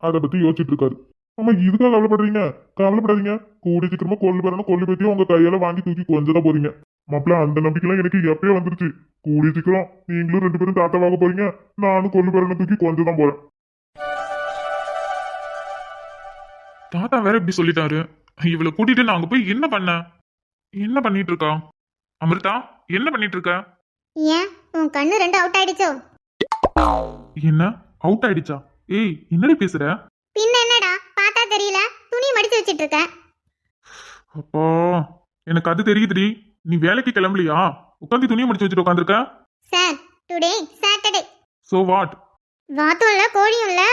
அதை பத்தி யோசிச்சுட்டு இருக்காரு. ஆமா, இதுக்காக கவலைப்படுறீங்க? கவலைப்படாதீங்க. கூடி சீக்கிரமா கொல்லு பேரனோ கொல்லு பேத்தியோ உங்க கையால வாங்கி தூக்கி கொஞ்சதான் போறீங்க. மாப்பிள்ள, அந்த நம்பிக்கைலாம் எனக்கு எப்பயே வந்துருச்சு. கூடி சீக்கிரம் நீங்களும் 2 பேரும் தாத்தாவாக போறீங்க. நானும் கொல்லு பேரனை தூக்கி கொஞ்சதான் போறேன். தாத்தா வேற இப்படி சொல்லிட்டாரு. இவளை கூட்டிட்டு நான் அங்க போய் என்ன பண்ண? என்ன பண்ணிட்டு இருக்கா அமிர்தா? என்ன பண்ணிட்டு இருக்க? ஏன் உன் கண்ணு 2 அவுட் ஆயிடுச்சோ? என்ன அவுட் ஆயிடுச்சா? ஏய் என்னடி பேசுற? பின்ன என்னடா பார்த்தா தெரியல, துணி மடிச்சு வச்சிட்டு இருக்க. அப்பா எனக்கு அது தெரியுதுடி. நீ வேலைக்கு கிளம்பலையா? உட்காந்து துணியை முடிச்சு வச்சுட்டு உட்காந்துருக்க. Sir, today Saturday. So what? வாத்தும் இல்ல கோழியும் இல்ல.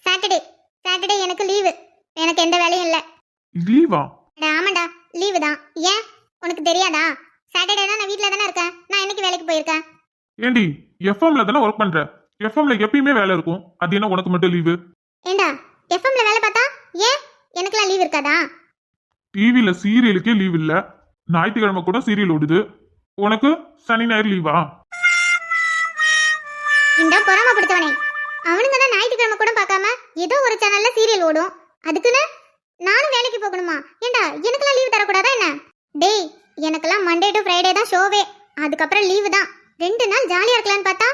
சாட்டர்டே சாட்டர்டே எனக்கு லீவு. எனக்கு எந்த வேலையும் இல்ல. லீவா? ஆமாண்டா, லீவு தான். ஏன் உனக்கு தெரியாதா? சாட்டர்டேனா நான் வீட்ல தானே இருக்கேன். நான் என்னைக்கு வேலைக்கு போயிருக்கேன்? ஏண்டி எஃப்எம்ல தானே ஒர்க் பண்ற? எஃப்எம்ல எப்பயுமே வேலை இருக்கும். அது என்ன உனக்கு மட்டும் லீவு? ஏண்டா எஃப்எம்ல வேலை பார்த்தா ஏன் எனக்குலாம் லீவ் இருக்காதா? டிவில சீரியலுக்கே லீவ் இல்ல. ஞாயிற்றுக்கிழமை கூட சீரியல் ஓடுது. உனக்கு சனி ஞாயிறு லீவா? இந்த பொறாம பிடிச்சவனே, அவனுங்க தான் ஞாயிற்றுக்கிழமை கூட பார்க்காம ஏதோ ஒரு சேனல்ல சீரியல் ஓடும். அதுக்குன்னு நானும் வேலைக்கு போகணுமா? ஏண்டா எனக்கெல்லாம் லீவ் தரக்கூடாதா என்ன? டேய், எனக்கெல்லாம் மண்டே டு ஃப்ரைடே தான் ஷோவே. அதுக்கப்புறம் லீவு தான். 2 நாள் ஜாலியா இருக்கலாம்னு பார்த்தா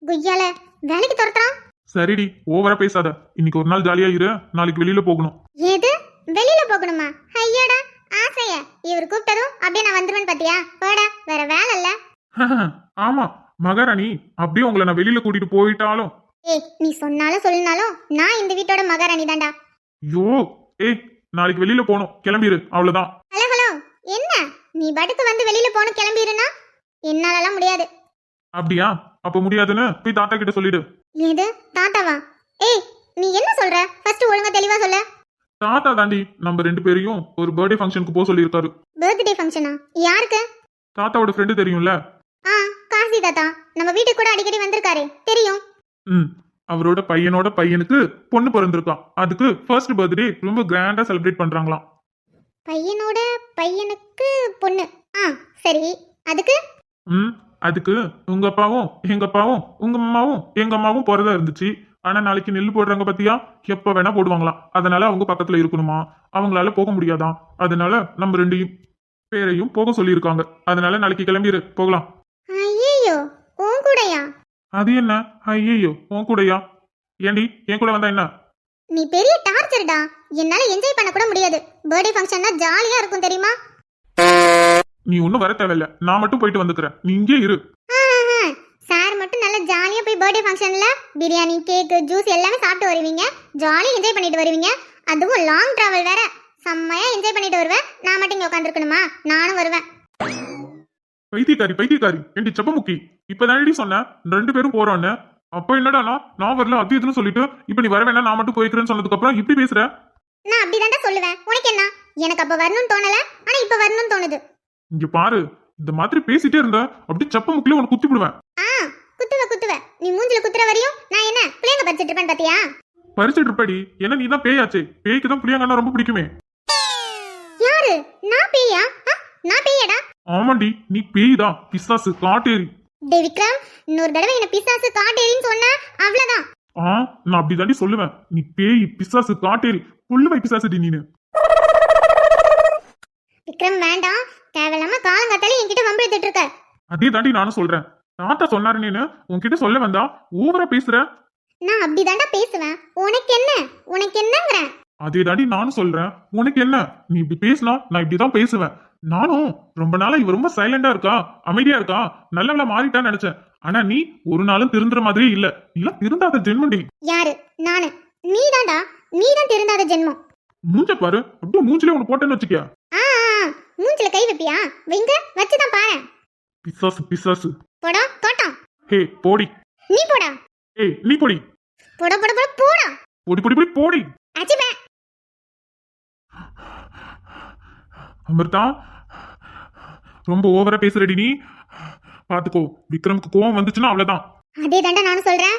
குய்யால வேலைக்கு துரத்துறான். சரிடி, ஓவரா பேசாத. இன்னைக்கு ஒரு நாள் ஜாலியா இரு. நாளைக்கு வெளியில போகணும். எது வெளியில போகணுமா? ஐயாடா ஆசைய. இவர் கூப்பிட்டதும் அப்படியே நான் வந்துருவேன் பாத்தியா? போடா, வேற வேலை இல்ல. ஆமா மகாராணி, அப்படியே உங்களை நான் வெளியில கூட்டிட்டு போயிட்டாலும். ஏய், நீ சொன்னாலும் சொல்லினாலும் நான் இந்த வீட்டோட மகாராணி தான்டா. ஐயோ, நாளைக்கு வெளியில போகணும். கிளம்பிரு, அவ்வளவுதான். ஹலோ ஹலோ, என்ன நீ படுக்கு வந்து வெளியில போன கிளம்பிடுனா? என்னாலலாம் முடியாது. அப்படியா? அப்ப முடியாதுன்னு போய் தாத்தா கிட்ட சொல்லிடு. எது தாத்தாவா? ஏய், நீ என்ன சொல்ற? ஃபர்ஸ்ட் ஒழுங்கா தெளிவா சொல்லு. தாத்தா தாண்டி நம்ம 2 பேரையும் ஒரு பர்த்டே ஃபங்க்ஷனுக்கு போக சொல்லியிருக்காரு. பர்த்டே ஃபங்க்ஷனா? யாருக்கு? தாத்தாவோட ஃப்ரெண்டு தெரியும்ல? காசி தாத்தா நம்ம வீட்டுக்கு கூட அடிக்கடி வந்திருக்காரே, தெரியும். அவரோட பையனோட பையனுக்கு பொண்ணு பிறந்திருக்கான். அதுக்கு ஃபர்ஸ்ட் பர்த்டே ரொம்ப கிராண்டா செலிப்ரேட் பண்றாங்களாம். பையனோட பையனுக்கு பொண்ணு? சரி, அதுக்கு? அதுக்கு உங்க அப்பாவும் எங்க அப்பாவும் உங்க அம்மாவும் எங்க அம்மாவும் போறதா இருந்துச்சு. ஆனா நாளைக்கு நெல் போடுறாங்க பத்தியா, எப்ப வேணா போடுவாங்களாம். அதனால அவங்க பக்கத்துல இருக்கணுமா, அவங்களால போக முடியாதான். அதனால நம்ம 2 பேரையும் போக சொல்லியிருக்காங்க. அதனால நாளைக்கு கிளம்பிடு, போகலாம். ஐயோ, உன் கூடயா? அது என்ன ஐயோ உன் கூடயா? ஏண்டி என் கூட வந்தா என்ன? நீ பெரிய டார்ச்சர்டா. என்னால என்ஜாய் பண்ண கூட முடியாது. பர்த்டே ஃபங்க்ஷன்னா ஜாலியா இருக்கும் தெரியுமா? நீ ஒன்னும் வர தேவையில்ல, நான் மட்டும் போயிட்டு வந்துக்கிறேன். நீ இங்கே இரு. சார் மட்டும் நல்லா ஜாலியா போய் பர்த்டே ஃபங்க்ஷன்ல பிரியாணி, கேக், ஜூஸ் எல்லாமே சாப்பிட்டு வருவீங்க. ஜாலியா என்ஜாய் பண்ணிட்டு வருவீங்க. அதுவும் லாங் டிராவல் வேற. செம்மையா என்ஜாய் பண்ணிட்டு வருவேன். நான் மட்டும் இங்க உட்காந்துருக்கணுமா? நானும் வருவேன். பைத்தியக்காரி ஏண்டி செப்பமுக்கி, இப்பதானடி சொன்னேன் 2 பேரும் போறோன்னு. அப்ப என்னடா நான் வரல அது இதுன்னு சொல்லிட்டு இப்ப நீ வர வேணா நான் மட்டும் போய்க்கிறேன்னு சொன்னதுக்கு அப்புறம் இப்படி பேசுற? நான் அப்படிதான்டா சொல்லுவேன். உனக்கு என்ன? எனக்கு அப்ப வரணும்னு தோணல, ஆனா இப்ப வரணும்னு தோணுது. இங்க பாரு, இந்த மாதிரி பேசிட்டே இருந்தா அப்படியே சப்ப முக்கிலே உனக்கு குத்தி விடுவேன். ஆ, குத்துவ நீ மூஞ்சில குத்துற வரையும் நான் என்ன பிள்ளைங்க பறிச்சிட்டு இருப்பேன் பாத்தியா? பறிச்சிட்டு இருப்படி. ஏன்னா நீ தான் பேயாச்சே. பேய்க்கு தான் புளியாங்கன்னா ரொம்ப பிடிக்குமே. யாரு? நான் பேயா? நான் பேயடா? ஆமாண்டி, நீ பேய் தான். பிசாசு, காட்டேரி. டே விக்ரம், இன்னொரு தடவை என்ன பிசாசு காட்டேரின்னு சொன்ன அவ்வளவுதான். நான் அப்படிதாண்டி சொல்லுவேன். நீ பேய், பிசாசு, காட்டேரி, புள்ளுவை பிசாசுடி நீனு. விக்ரம் வேண்டாம். தேவையில்லாம காலங்காத்தால என்கிட்ட வம்பிழுத்துட்டு இருக்க. அதே தாண்டி நானும் சொல்றேன். தாத்தா சொன்னாரு நீனு உன்கிட்ட சொல்ல வந்தா ஓவரா பேசுற. நான் அப்படிதான்டா பேசுவேன். உனக்கு என்ன? உனக்கு என்னங்கறேன்? அதே தாண்டி நானும் சொல்றேன். உனக்கு என்ன? நீ இப்படி பேசினா நான் இப்படிதான் பேசுவேன். நானும் ரொம்ப நாளா இவ ரொம்ப சைலண்டா இருக்கா, அமைதியா இருக்கா, நல்லவளா மாறிட்டான்னு நினைச்சேன். ஆனா நீ ஒரு நாளும் திருந்துற மாதிரியே இல்ல. நீலாம் திருந்தாத ஜென்மண்டி. யாரு? நானு? நீதான்டா. நீதான் திருந்தாத ஜென்மம். மூஞ்ச பாரு, அப்படியே மூஞ்சிலே ஒண்ணு போட்டேன்னு வச்சுக்கியா. ஆ, மூஞ்சில கை வைப்பியா? வெங்க வச்சுதான் பாரு. பிசாசு, பிசாசு. போடா தோட்டம். ஹே போடி. நீ போடா. ஏய் நீ போடி. போடா போடா போடா போடா. போடி போடி போடி போடி. அச்சிபே. அமிர்தா, ரொம்ப ஓவரா பேசுறடி நீ. பாத்துக்கோ, விக்ரமுக்கு கோவம் வந்துச்சுன்னா அவ்வளவுதான். அதே தாண்டா நானும் சொல்றேன்.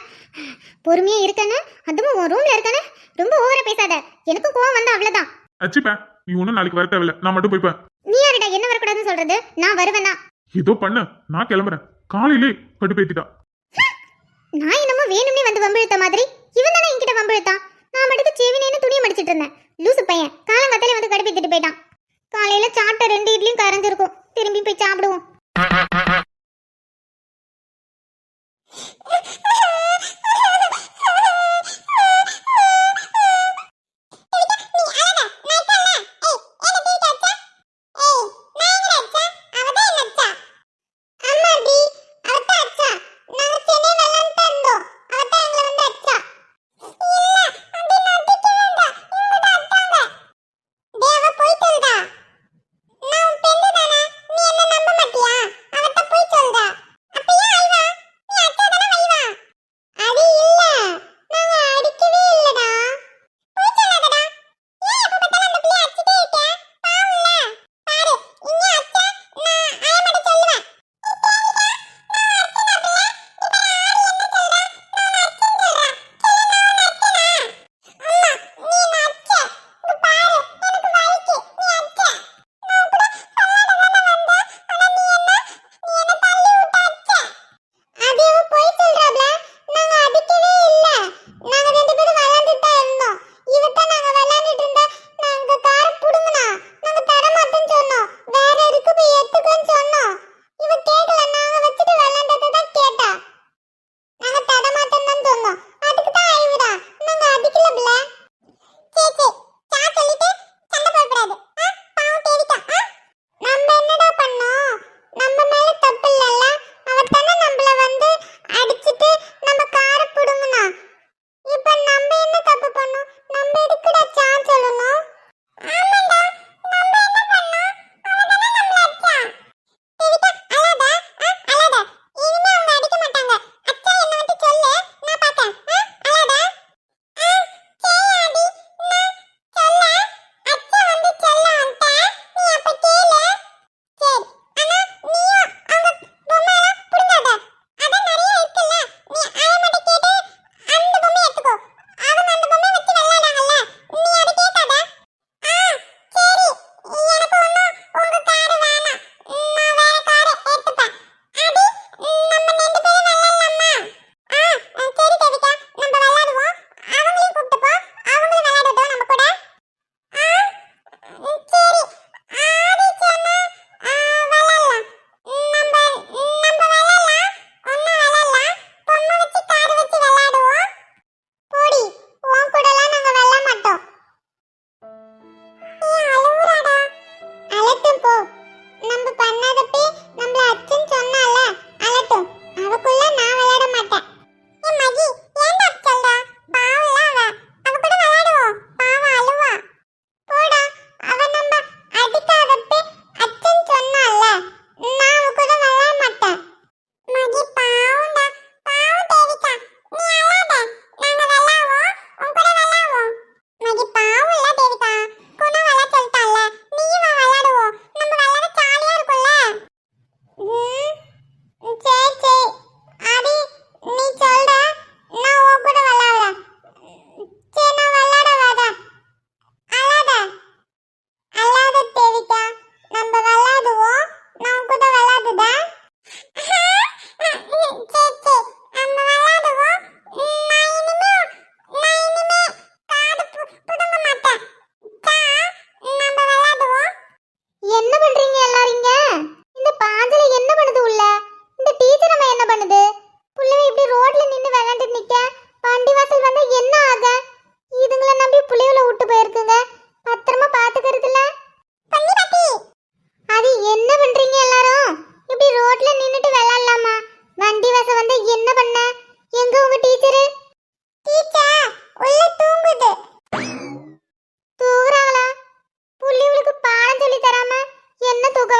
பொறுமையா இருக்கன்னு, அதுவும் உன் ரூம்ல இருக்கன்னு ரொம்ப ஓவரா பேசாத. எனக்கும் கோவம் வந்தா அவ்வளவுதான். அச்சிப்ப, நீ ஒன்னும் நாளைக்கு வர தேவையில்ல. நான் மட்டும் போய்ப்பேன். நீ யாருடா என்ன வரக்கூடாதுன்னு சொல்றது? நான் வருவேனா? ஏதோ பண்ணு, நான் கிளம்புறேன். காலையிலே கடுப்பேத்திட்டா. நான் என்னமோ வேணும்னே வந்து வம்பிழுத்த மாதிரி இவன் தானே என்கிட்ட வம்பிழுத்தான். நான் மட்டும் சேவினேன்னு துணியை மடிச்சிட்டு இருந்தேன். லூசு பையன் காலங்காத்தாலே வந்து கடுப்பேத்திட்டு போயிட்டான். காலையில சாப்பிட்ட 2 இட்லியும் கரைஞ்சிருக்கும். திரும்பி போய் சாப்பிடுவோம்.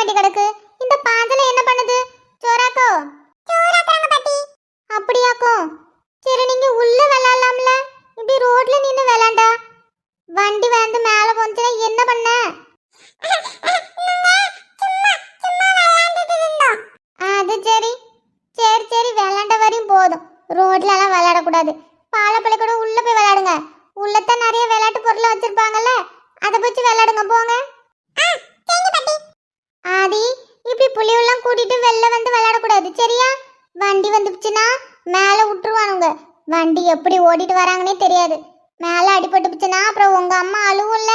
வேண்டி கிடக்கு. இந்த பாஞ்சல என்ன பண்ணுது? சோறாக்கோ சோறாக்காங்க பாட்டி. அப்படியாக்கோ? சரி நீங்க உள்ள விளையாடலாம்ல, இப்படி ரோட்ல நின்னு விளையாண்டா வண்டி வந்து மேல போந்துச்சுன்னா என்ன பண்ண? அது சரி சரி சரி, விளையாண்ட வரையும் போதும். ரோட்ல எல்லாம் விளையாடக்கூடாது. பாலப்பள்ளி கூட உள்ள போய் விளையாடுங்க. உள்ளத்தான் நிறைய விளையாட்டு பொருளை வச்சிருப்பாங்கல்ல, அதை வச்சு விளையாடுங்க போங்க. ஆதி, இப்படி புலியெல்லாம் கூட்டிட்டு வெளில வந்து விளையாடக்கூடாது சரியா? வண்டி வந்துச்சுன்னா மேல விட்டுருவானுங்க. வண்டி எப்படி ஓடிட்டு வராங்கன்னே தெரியாது. மேல அடிபட்டுச்சுன்னா அப்புறம் உங்க அம்மா அழுவும்ல.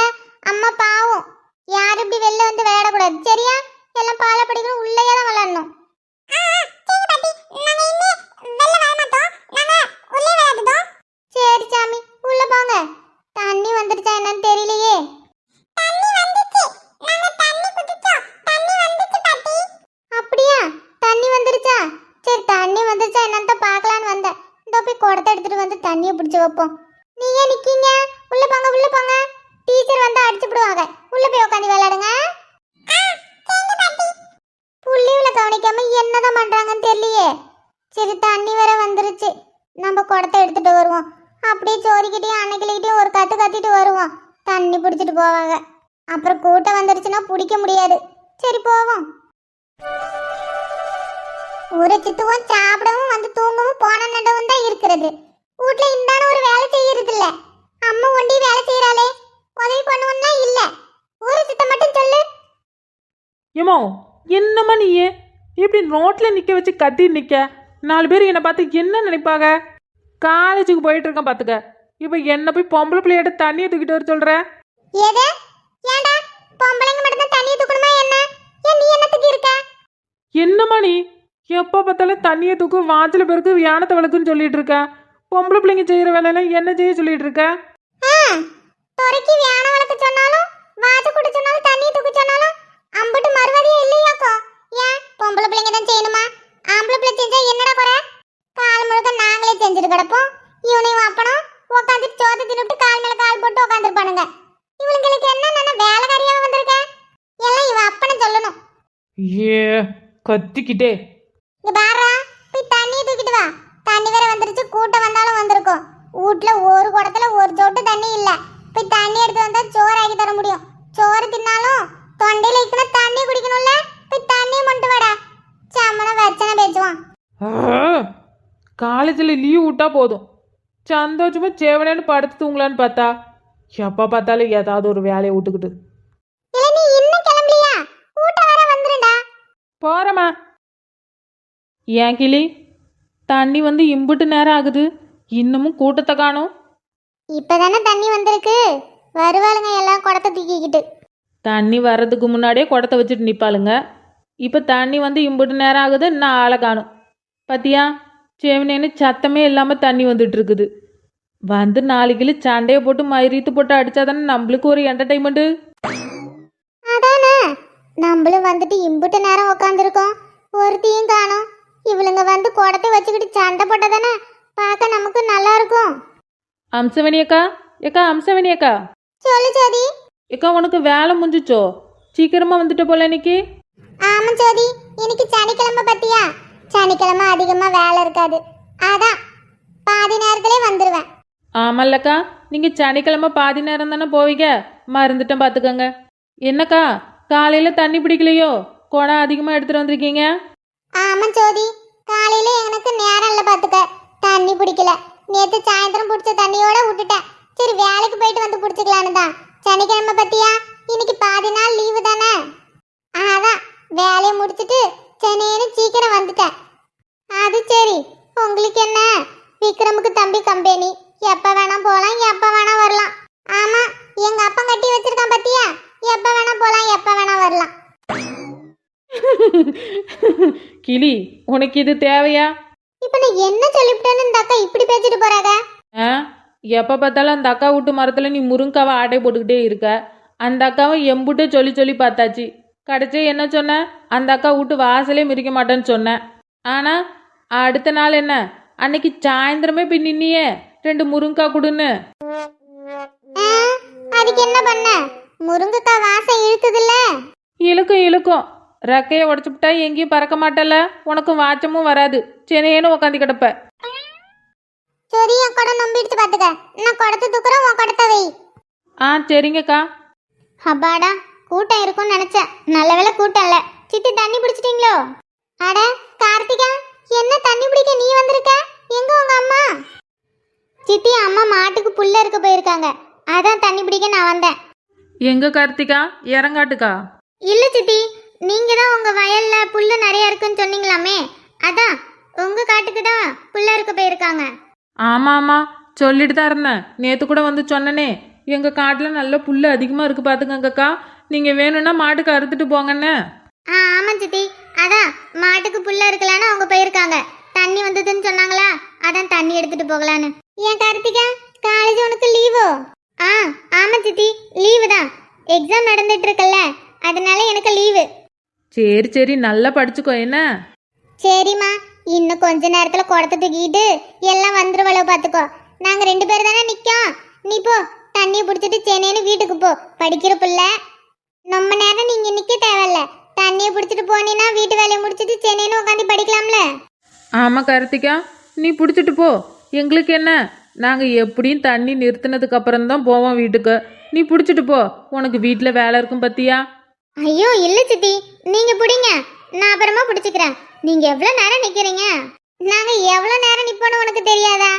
அம்மா பாவம். யாரும் இப்படி வெளில வந்து விளையாடக்கூடாது சரியா? எல்லாம் பாலப்படிகளும் உள்ளேயே தான் விளையாடணும். சரி சாமி, உள்ள போங்க. தண்ணி வந்துடுச்சா என்னன்னு தெரியலையே. அப்படியா? தண்ணி வந்துருச்சா? சரி, தண்ணி வந்துருச்சா என்னன்னு பார்க்கலான்னு வந்தேன். இந்த போய் குடத்தை எடுத்துட்டு வந்து தண்ணியை பிடிச்சி வைப்போம். நீ ஏன் நிக்கீங்க? உள்ள போங்க உள்ள போங்க. டீச்சர் வந்து அடிச்சு விடுவாங்க. உள்ள போய் உட்காந்து விளையாடுங்க. புள்ளிவுல கவனிக்காம என்னதான் பண்றாங்கன்னு தெரியலையே. சரி, தண்ணி வேற வந்துருச்சு. நம்ம குடத்தை எடுத்துட்டு வருவோம். அப்படியே சோறிக்கிட்டையும் அன்னைக்கிட்டையும் ஒரு கத்து கத்திட்டு வருவோம். தண்ணி பிடிச்சிட்டு போவாங்க. அப்புறம் கூட்டம் வந்துருச்சுன்னா பிடிக்க முடியாது. சரி போவோம். ஒரு சித்துவும் சாப்பிடவும் வந்து தூங்கவும் போன நடவும் தான் இருக்கிறது. வீட்டுல இந்தான ஒரு வேலை செய்யறது இல்ல. அம்மா ஒண்டி வேலை செய்யறாளே, உதவி பண்ணுவோம்னா இல்ல. ஒரு சித்த மட்டும் சொல்லு. ஏமோ என்னம்மா நீயே இப்படி ரோட்ல நிக்க வச்சு கத்தி நிக்க? 4 பேர் என்னை பார்த்து என்ன நினைப்பாங்க? காலேஜுக்கு போயிட்டு இருக்கேன் பாத்துக்க. இப்ப என்ன போய் பொம்பளை பிள்ளையோட தண்ணியை தூக்கிட்டு வர சொல்ற? எது? ஏண்டா பொம்பளைங்க மட்டும் தான் தண்ணியை தூக்கணுமா என்ன? ஏன் நீ என்னத்துக்கு இருக்க? என்னம்மா நீ எப்போ பார்த்தாலும் தண்ணியை தூக்கு, வாஞ்சல பேருக்கு யானத்தை வளர்க்குன்னு சொல்லிட்டு இருக்க. பொம்பளை பிள்ளைங்க செய்யற வேலையெல்லாம் என்ன செய்ய சொல்லிட்டு இருக்க? துறைக்கு வியான வளர்க்க சொன்னாலும் வாச்ச குடி சொன்னாலும் தண்ணியை தூக்க சொன்னாலும் அம்புட்டு மறுவாதியே இல்லையாக்கோ? ஏன் பொம்பளை பிள்ளைங்க தான் செய்யணுமா? ஆம்பளை பிள்ளை செஞ்சா என்னடா குறை? கால் முழுக்க நாங்களே செஞ்சுட்டு கிடப்போம். இவனையும் அப்பனும் உட்காந்துட்டு சோத்தை தின்னுட்டு கால் மேல கால் போட்டு உட்காந்துருப்பானுங்க. இவங்களுக்கு என்ன வேலைக்காரியாக வந்திருக்க? எல்லாம் இவன் அப்பனை சொல்லணும். ஏ கத்திக்கிட்டே இங்க பாரா, போய் தண்ணியை தூக்கிட்டு வா. தண்ணி வேற வந்துருச்சு, கூட்டம் வந்தாலும் வந்திருக்கும். வீட்டுல ஒரு குடத்துல ஒரு சொட்டு தண்ணி இல்ல. போய் தண்ணி எடுத்து வந்தா சோறு ஆக்கி தர முடியும். சோறு தின்னாலும் தொண்டையில இருக்கணும், தண்ணி குடிக்கணும்ல. போய் தண்ணியை மட்டும் வாடா. சம்மன வச்சனை பேசுவான். காலேஜில் லீவ் விட்டா போதும், சந்தோஷமா சேவனேன்னு படுத்து தூங்கலான்னு பார்த்தா எப்போ பார்த்தாலும் ஏதாவது ஒரு வேலையை விட்டுக்கிட்டு. இல்ல நீ இன்னும் கிளம்பலையா? கூட்டம் வேற வந்துருடா. போறமா. ஏன் கிளி, தண்ணி வந்து இம்புட்டு நேரம் ஆகுது, இன்னமும் கூட்டத்தை காணும்? இப்பதானே தண்ணி வந்திருக்கு, வருவாளுங்க எல்லாம் குடத்தை தூக்கிக்கிட்டு. தண்ணி வர்றதுக்கு முன்னாடியே குடத்தை வச்சுட்டு நிற்பாளுங்க. இப்போ தண்ணி வந்து இம்புட்டு நேரம் ஆகுது, இன்னும் ஆளை காணும். பார்த்தியா, சேவனேன்னு சத்தமே இல்லாமல் தண்ணி வந்துட்டு இருக்குது. வந்து 4 கிலோ சண்டையை போட்டு மயிரீத்து போட்டு அடித்தாதானே நம்மளுக்கு ஒரு என்டர்டைன்மெண்ட்டு. அதானே, நம்மளும் வந்துட்டு இம்புட்டு நேரம் உட்காந்துருக்கோம், ஒருத்தையும் காணோம். இவளுங்க வந்து குடத்தை வச்சுக்கிட்டு சண்டை போட்டதானே பார்க்க நமக்கு நல்லா இருக்கும். அம்சவனி அக்கா, ஏக்கா அம்சவனி அக்கா. சொல்லு ஜோதி. ஏக்கா உனக்கு வேலை முடிஞ்சிச்சோ? சீக்கிரமாக வந்துட்ட போல இன்னைக்கு. ஆமா ஜோதி, இன்னைக்கு சனிக்கிழமை பத்தியா? சனிக்கிழமை அதிகமா வேலை இருக்காது, அதான் பாதி நேரத்திலே வந்துருவேன். ஆமல்லக்கா, நீங்கள் சனிக்கிழமை பாதி நேரம் தானே போவீங்க, மறந்துட்டேன் பார்த்துக்கங்க. என்னக்கா காலையில் தண்ணி பிடிக்கலையோ? குடம் அதிகமாக எடுத்துகிட்டு வந்திருக்கீங்க. ஆமா ஜோதி, காலையில எனக்கு நேரம் இல்லை பார்த்துக்க, தண்ணி பிடிக்கல. நேற்று சாயந்தரம் பிடிச்ச தண்ணியோட விட்டுட்டேன். சரி வேலைக்கு போயிட்டு வந்து பிடிச்சிக்கலான்னு தான். சனிக்கிழமை பத்தியா, இன்னைக்கு பாதி நாள் லீவு தானே, அதான் வேலையை முடிச்சிட்டு சென்னைன்னு சீக்கிரம் வந்துட்டேன். அது சரி, உங்களுக்கு என்ன? விக்ரமுக்கு தம்பி கம்பெனி, எப்ப வேணா போலாம், எப்ப வேணா வரலாம். ஆமா, எங்க அப்பா கட்டி வச்சிருக்கான் பத்தியா, எப்ப வேணா போலாம், எப்ப வேணா வரலாம். கிளி, உனக்கு இது தேவையா? இப்ப நான் என்ன சொல்லிவிட்டேன்னு இந்த அக்கா இப்படி பேசிட்டு போறாங்க? ஆ, எப்போ பார்த்தாலும் அந்த அக்கா வீட்டு மரத்தில் நீ முருங்காவை ஆட்டை போட்டுக்கிட்டே இருக்க. அந்த அக்காவை எம்புட்டு சொல்லி சொல்லி பார்த்தாச்சு. கடைசி என்ன சொன்ன? அந்த அக்கா வீட்டு வாசலே மிதிக்க மாட்டேன்னு சொன்னேன். ஆனால் அடுத்த நாள் என்ன, அன்னைக்கு சாயந்தரமே போய் நின்னியே 2 முருங்கா கொடுன்னு. அதுக்கு என்ன பண்ண? முருங்கைக்காய் வாசம் இழுக்குதுல்ல. இழுக்கும் இழுக்கும். ரெக்கையை உடச்சுப்புட்டா எங்கேயும் பறக்க மாட்டல, உனக்கு வாச்சமும் வராது, சென்னையேன்னு உக்காந்து கிடப்ப. சரி என் குடம் நம்பி எடுத்து பாத்துக்க. நான் குடத்தை தூக்குறேன், உன் குடத்தை வை. ஆ சரிங்கக்கா. அப்பாடா, கூட்டம் இருக்கும்னு நினைச்சேன். நல்ல வேளை கூட்டம் இல்ல. சித்தி தண்ணி பிடிச்சிட்டீங்களோ? அட கார்த்திகா, என்ன தண்ணி பிடிக்க நீ வந்திருக்க? எங்க உங்க அம்மா? சித்தி அம்மா மாட்டுக்கு புல்ல இருக்க போயிருக்காங்க, அதான் தண்ணி பிடிக்க நான் வந்தேன். எங்க கார்த்திகா? இறங்காட்டுக்கா? இல்ல சித்தி, நீங்க தான் உங்க வயல்ல புல்லு நிறைய இருக்குன்னு சொன்னீங்களாமே, அதான் உங்க காட்டுக்கு தான் புல்ல இருக்க போயிருக்காங்க. ஆமா ஆமா, சொல்லிட்டு தான் இருந்தேன். நேற்று கூட வந்து சொன்னனே, எங்கள் காட்டில் நல்ல புல் அதிகமாக இருக்குது பார்த்துக்கங்கக்கா, நீங்கள் வேணும்னா மாட்டுக்கு அறுத்துட்டு போங்கண்ணே. ஆமா சித்தி, அதான் மாட்டுக்கு புல்ல இருக்கலான்னு அவங்க போயிருக்காங்க. தண்ணி வந்ததுன்னு சொன்னாங்களா, அதான் தண்ணி எடுத்துட்டு போகலான்னு. ஏன் கார்த்திகா, காலேஜ் உனக்கு லீவோ? ஆமா சித்தி, லீவு தான். எக்ஸாம் நடந்துட்டு இருக்குல்ல, அதனால எனக்கு லீவு. சரி சரி, நல்லா படிச்சுக்கோ என்ன. சரிம்மா, இன்னும் கொஞ்ச நேரத்துல குடத்தை தூக்கிட்டு எல்லாம் வந்துருவளோ பாத்துக்கோ. நாங்க 2 பேர் தானே நிக்கோம். நீ போ, தண்ணியை பிடிச்சிட்டு சென்னைன்னு வீட்டுக்கு போ. படிக்கிற புள்ள, ரொம்ப நேரம் நீங்க நிக்க தேவையில்ல. தண்ணியை பிடிச்சிட்டு போனீங்கன்னா வீட்டு வேலையை முடிச்சிட்டு சென்னைன்னு உட்காந்து படிக்கலாம்ல. ஆமாம் கார்த்திகா, நீ பிடிச்சிட்டு போ, எங்களுக்கு என்ன, நாங்கள் எப்படியும் தண்ணி நிறுத்தினதுக்கு அப்புறம் தான் போவோம் வீட்டுக்கு. நீ பிடிச்சிட்டு போ, உனக்கு வீட்டில் வேலை இருக்கும் பத்தியா. ஐயோ இல்ல சித்தி, நீங்க பிடிங்க, நான் அப்புறமா பிடிச்சிக்கிறேன். நீங்க எவ்வளவு நேரம் நிக்கிறீங்க? நாங்க எவ்வளவு நேரம் நிப்போன்னு உனக்கு தெரியாதா?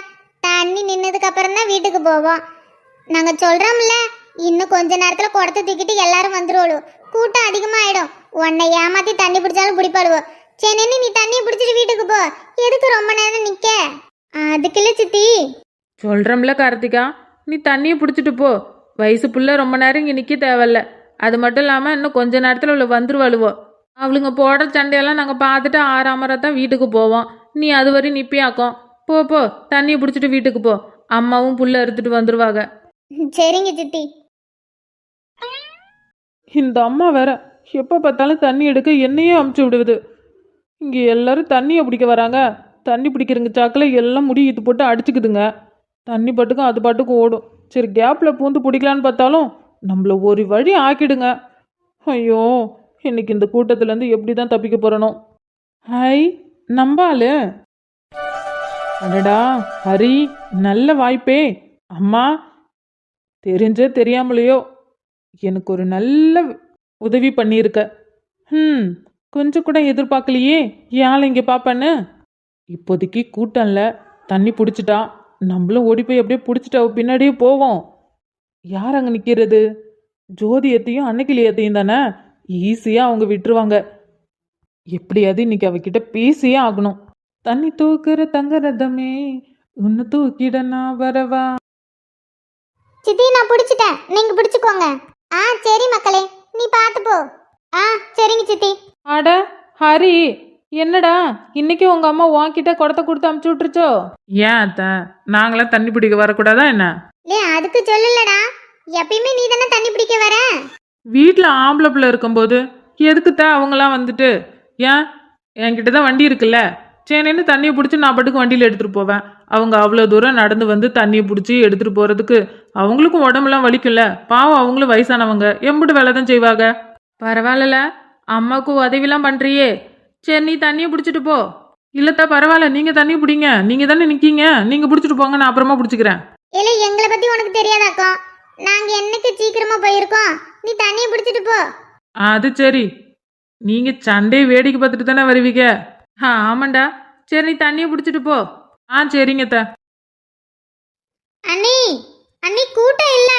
தண்ணி நின்னதுக்கு அப்புறம் தான் வீட்டுக்கு போவோம். நாங்க சொல்றோம்ல, இன்னும் கொஞ்ச நேரத்துல குடத்தை தூக்கிட்டு எல்லாரும் வந்துருவோம். கூட்டம் அதிகமாயிடும். உன்னை ஏமாத்தி தண்ணி பிடிச்சாலும் பிடிப்பாடுவோம். சென்னை நீ தண்ணியை பிடிச்சிட்டு வீட்டுக்கு போ. எதுக்கு ரொம்ப நேரம் நிக்க? அதுக்கு இல்ல சித்தி. சொல்கிறோம்ல கார்த்திகா, நீ தண்ணியை பிடிச்சிட்டு போ. வயசு புள்ள ரொம்ப நேரம் இங்கே நிற்க தேவையில்ல. அது மட்டும் இல்லாமல் இன்னும் கொஞ்ச நேரத்தில் உள்ள வந்துருவாளுவோம். அவளுங்க போடுற சண்டையெல்லாம் நாங்கள் பார்த்துட்டு 6 தான் வீட்டுக்கு போவோம். நீ அது வரையும் நிப்பியாக்கும். போ போ, தண்ணியை பிடிச்சிட்டு வீட்டுக்கு போ. அம்மாவும் புல்ல அறுத்துட்டு வந்துருவாங்க. சரிங்க சித்தி. இந்த அம்மா வேற எப்போ பார்த்தாலும் தண்ணி எடுக்க என்னையே அமுச்சு விடுவது. இங்கே எல்லாரும் தண்ணியை பிடிக்க வராங்க. தண்ணி பிடிக்கிறங்க சாக்கில் எல்லாம் முடி இது போட்டு அடிச்சுக்குதுங்க. தண்ணி பாட்டுக்கும் அது பாட்டுக்கும் ஓடும். சரி கேப்பில் பூந்து பிடிக்கலான்னு பார்த்தாலும் நம்மள ஒரு வழி ஆக்கிடுங்க. ஐயோ, இன்னைக்கு இந்த கூட்டத்துலேருந்து எப்படி தான் தப்பிக்க போகிறனோ. ஹாய் நம்பாலு. அடடா ஹரி, நல்ல வாய்ப்பே. அம்மா, தெரிஞ்சே தெரியாமலையோ எனக்கு ஒரு நல்ல உதவி பண்ணியிருக்க. கொஞ்சம் கூட எதிர்பார்க்கலையே ஏன் இங்கே பார்ப்பேன்னு. இப்போதைக்கு கூட்டம்ல தண்ணி பிடிச்சிட்டா, நம்மளும் ஓடி போய் அப்படியே பிடிச்சிட்டா பின்னாடியே போவோம். யார் அங்கே நிற்கிறது? ஜோதியத்தையும் அன்னைக்கிளியத்தையும் தானே, ஈஸியாக அவங்க விட்டுருவாங்க. எப்படியாவது இன்னைக்கு அவகிட்ட பேசியே ஆகணும். தண்ணி தூக்குற தங்க ரதமே உன்னை தூக்கிடனா வரவா. சித்தி நான் பிடிச்சிட்டேன், நீங்க பிடிச்சுக்கோங்க. சரி மக்களே, நீ பார்த்து போ. சரிங்க சித்தி. அட ஹரி, என்னடா இன்னைக்கு உங்க அம்மா உன்கிட்ட குடத்தை கொடுத்து அமுச்சு விட்டுருச்சோ? ஏன் அத்த, நாங்களாம் தண்ணி பிடிக்க வரக்கூடாதா என்ன? அதுக்கு சொல்லலடா, எப்பயுமே நீ தானே தண்ணி பிடிக்க வர. வீட்டில் ஆம்பளை பிள்ளை இருக்கும்போது எதுக்குத்த அவங்களாம் வந்துட்டு? ஏன், என்கிட்ட தான் வண்டி இருக்குல்ல, சேனேன்னு தண்ணியை பிடிச்சி நான் பாட்டுக்கு வண்டியில் எடுத்துகிட்டு போவேன். அவங்க அவ்வளோ தூரம் நடந்து வந்து தண்ணியை பிடிச்சி எடுத்துகிட்டு போகிறதுக்கு அவங்களுக்கும் உடம்புலாம் வலிக்கும்ல. பாவம், அவங்களும் வயசானவங்க, எம்பிட்டு வேலை தான் செய்வாங்க. பரவாயில்ல, அம்மாவுக்கு உதவிலாம் பண்ணுறியே. சரி நீ தண்ணியை பிடிச்சிட்டு போ. இல்லத்தா பரவாயில்ல, நீங்கள் தண்ணி பிடிங்க, நீங்கள் தானே நிற்கீங்க, நீங்கள் பிடிச்சிட்டு போங்க, நான் அப்புறமா பிடிச்சிக்கிறேன். இல்லை, எங்களை பற்றி உனக்கு தெரியாதாக்கோ, நாங்கள் என்னைக்கு சீக்கிரமாக போயிருக்கோம். நீ தண்ணியை பிடிச்சிட்டு போ. அது சரி, நீங்கள் சண்டையை வேடிக்கை பார்த்துட்டு தானே வருவீங்க. ஆமாண்டா. சரி நீ தண்ணியை பிடிச்சிட்டு போ. சரிங்கத்தா. அண்ணி அண்ணி, கூட்டம் இல்ல,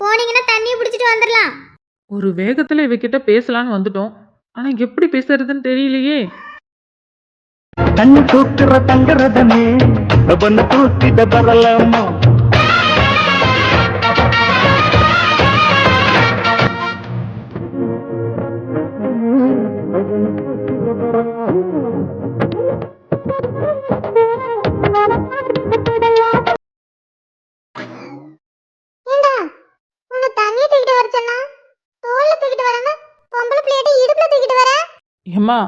போனீங்கன்னா தண்ணியை பிடிச்சிட்டு வந்துடலாம். ஒரு வேகத்தில் இவகிட்ட பேசலான்னு வந்துட்டோம், ஆனால் எப்படி பேசுறதுன்னு தெரியலையே. தண்ணி தூக்குற தங்கரதமே பொண்ணு தூக்கிட்ட பரலமோ. ஏண்டா, உன்னை தண்ணியை தூக்கிட்டு வர சொன்னா தோல்ல தூக்கிட்டு வரேன்னா பொம்பளை பிள்ளையாட்ட இடுப்புல தூக்கிட்டு வர. ஏம்மா,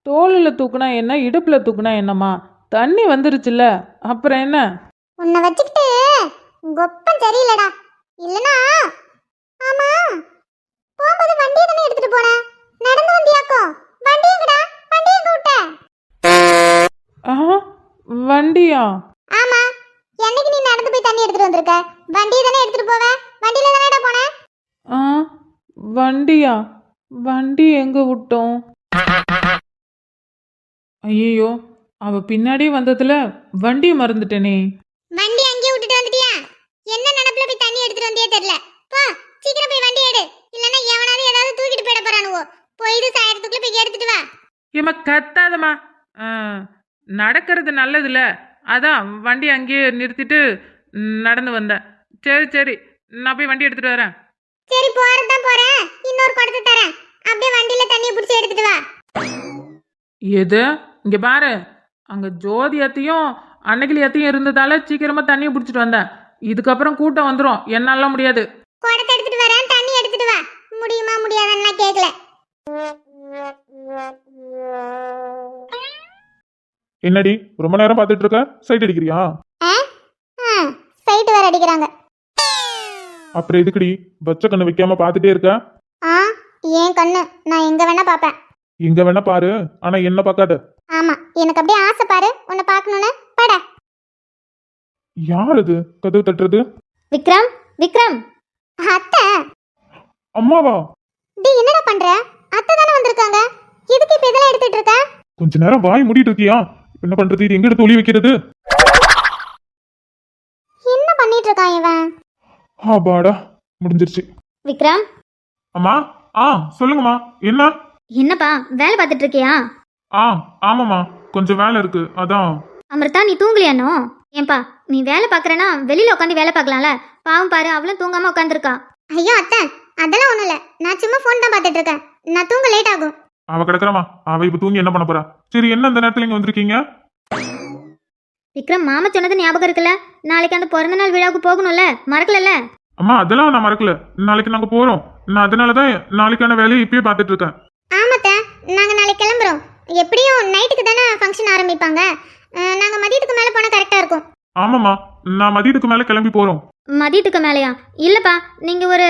தோளில் தூக்குனா என்ன, இடுப்பில் தூக்குனா என்னம்மா, தண்ணி வந்துருச்சுல்ல, அப்புறம் என்ன? உன்னை வச்சுக்கிட்டு கொப்பம் சரியில்லடா. இல்லனா ஆமா, போகும்போது வண்டியை தானே எடுத்துட்டு போன, நடந்து வந்தியாக்கோ? வண்டியா? ஆமா, என்னைக்கு நீ நடந்து போய் தண்ணி எடுத்துட்டு வந்திருக்க? வண்டியை தானே எடுத்துட்டு போவ? வண்டியில தானேடா போன? ஆ, வண்டியா? வண்டி எங்க விட்டோம்? ஐயோ, அவ பின்னாடி வந்ததுல வண்டியை மறந்துட்டேனே. வண்டி அங்கேயே விட்டுட்டு வந்துட்டியா? என்ன நினைப்புல போய் தண்ணி எடுத்துட்டு வந்தியே தெரியல. போ, சீக்கிரம் போய் வண்டி எடு. இல்லன்னா எவனாவது ஏதாவது தூக்கிட்டு போயிட போறானுவோ. போயிட்டு சாயறதுக்குள்ள போய் எடுத்துட்டு வா. ஏம்மா கத்தாதம்மா. நடக்கிறது நல்லதுல, அதான் வண்டி அங்கேயே நிறுத்திட்டு நடந்து வந்தேன். சரி சரி, நான் போய் வண்டி எடுத்துட்டு வரேன். சரி, போறதான் போறேன். இன்னொரு குடத்தை தரேன். அப்படியே வண்டியில தண்ணியை பிடிச்சி எடுத்துட்டு வா. எது? இங்க பாரு, அங்க ஜோதியத்தையும் அன்னைக்கிலியத்தையும் இருந்ததால சீக்கிரமா தண்ணியை பிடிச்சிட்டு வந்தேன். இதுக்கப்புறம் கூட்டம் வந்துடும், என்னால முடியாது. குடத்தை எடுத்துட்டு வரேன், தண்ணி எடுத்துட்டு வா. முடியுமா முடியாதுன்னு நான் கேட்கல. என்னடி ரொம்ப நேரம் பார்த்துட்டு இருக்க? சைட் அடிக்கிறியா? சைட்டு வேற அடிக்கிறாங்க. அப்புறம் எதுக்குடி வச்ச கண்ணு வைக்காம பார்த்துட்டே இருக்க? ஏன் கண்ணு, நான் எங்க வேணா பாப்பேன். எங்க வேணா பாரு, ஆனா என்ன பார்க்காத. ஆமா, எனக்கு அப்படியே ஆசை பாரு, உன்னை பார்க்கணும்னு. பட. யார் அது கதவு தட்டுறது? விக்ரம், விக்ரம். அத்தை. அம்மாவா? டேய், என்னடா பண்ற? அத்தை தானே வந்திருக்காங்க. எதுக்கு இப்ப இதெல்லாம் எடுத்துட்டு இருக்க? கொஞ்ச நேரம் வாய் மூடிட்டு இருக்கியா? என்ன பண்றது? இது எங்க எடுத்து ஒளி வைக்கிறது? என்ன பண்ணிட்டு இருக்கான் இவன்? பாடா, முடிஞ்சிருச்சு. விக்ரம். அம்மா. சொல்லுங்கம்மா. என்ன? என்னப்பா வேலை பார்த்துட்டு இருக்கியா? ஆமாம்மா, கொஞ்சம் வேலை இருக்கு, அதான். அமிர்தா, நீ தூங்கலையானோ? ஏன்பா, நீ வேலை பார்க்கறனா வெளியில உட்காந்து வேலை பார்க்கலாம்ல? பாவம் பாரு, அவளும் தூங்காம உட்காந்துருக்கா. ஐயோ அத்தை, அதெல்லாம் ஒண்ணும் இல்ல. நான் சும்மா ஃபோன் தான் பார்த்துட்டு இருக்கேன். நான் தூங்க லேட் ஆகும். அவ கிடக்குறமா, அவ இப்ப தூங்கி என்ன பண்ண போறா? சரி, என்ன இந்த நேரத்துல இங்க வந்திருக்கீங்க? விக்ரம், மாமா சொன்னது ஞாபகம் இருக்குல்ல? நாளைக்கு அந்த பிறந்த நாள் விழாவுக்கு போகணும்ல, மறக்கலல்ல? அம்மா, அதெல்லாம் நான் மறக்கல. நாளைக்கு நாங்க போறோம். நான் அதனாலதான் நாளைக்கான வேலையை இப்பயே பார்த்துட்டு இருக்கேன். ஆமாத்த, நாங்க நாளைக்கு கிளம்புறோம். எப்படியும் நைட்டுக்கு தானே ஃபங்க்ஷன் ஆரம்பிப்பாங்க. நாங்க மதியத்துக்கு மேல போனா கரெக்டா இருக்கும். ஆமாம்மா, நான் மதியத்துக்கு மேல கிளம்பி போறோம். மதியத்துக்கு மேலையா? இல்லப்பா, நீங்க ஒரு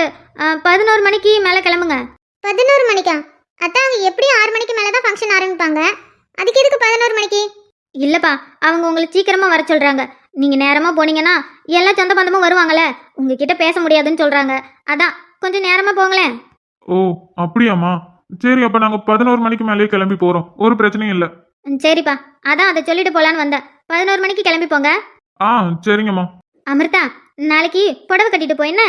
11 மணிக்கு மேல கிளம்புங்க. 11 மணிக்கா? அதான் எப்படியும் 6 மணிக்கு மேல தான் ஃபங்க்ஷன் ஆரம்பிப்பாங்க. அதுக்கு எதுக்கு 11 மணிக்கு? இல்லப்பா, அவங்க உங்களை சீக்கிரமா வர சொல்றாங்க. நீங்க நேரமா போனீங்கன்னா எல்லா சொந்த பந்தமும் வருவாங்கல்ல, உங்ககிட்ட பேச முடியாதுன்னு சொல்றாங்க. அதான் கொஞ்சம் நேரமா போங்களேன். ஓ, அப்படியாம்மா? சரி, அப்ப நாங்க 11 மணிக்கு மேலேயே கிளம்பி போறோம். ஒரு பிரச்சனையும் இல்ல. சரிப்பா, அதான் அதை சொல்லிட்டு போலான்னு வந்தேன். 11 மணிக்கு கிளம்பி போங்க. சரிங்கம்மா. அமிர்தா, நாளைக்கு புடவை கட்டிட்டு போய் என்ன?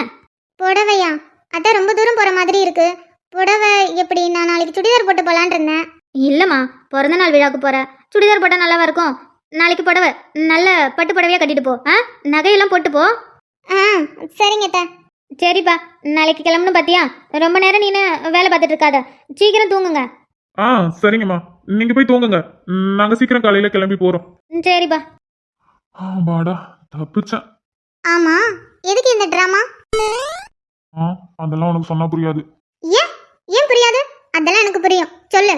புடவையா? அதான் ரொம்ப தூரம் போற மாதிரி இருக்கு. புடவை எப்படி? நான் நாளைக்கு சுடிதார் போட்டு போலான் இருந்தேன். இல்லம்மா, பிறந்த நாள் விழாக்கு போற, சுடிதார் போட்டா நல்லாவா இருக்கும்? நாளைக்கு புடவை நல்ல பட்டு புடவையா கட்டிட்டு போ. நகையெல்லாம் போட்டு போ. சரிங்க. சரிப்பா, நாளைக்கு கிளம்பணும். பாத்தியா, ரொம்ப நேரம் நீனு வேலை பார்த்துட்டு இருக்காத, சீக்கிரம் தூங்குங்க. சரிங்கம்மா, நீங்க போய் தூங்குங்க. நாங்க சீக்கிரம் காலையில கிளம்பி போறோம். சரிப்பா. பாடா, தப்பிச்சேன். ஆமா, எதுக்கு இந்த டிராமா? அதெல்லாம் உனக்கு சொன்னா புரியாது. ஏன் புரியாது? அதெல்லாம் எனக்கு புரியும், சொல்லு.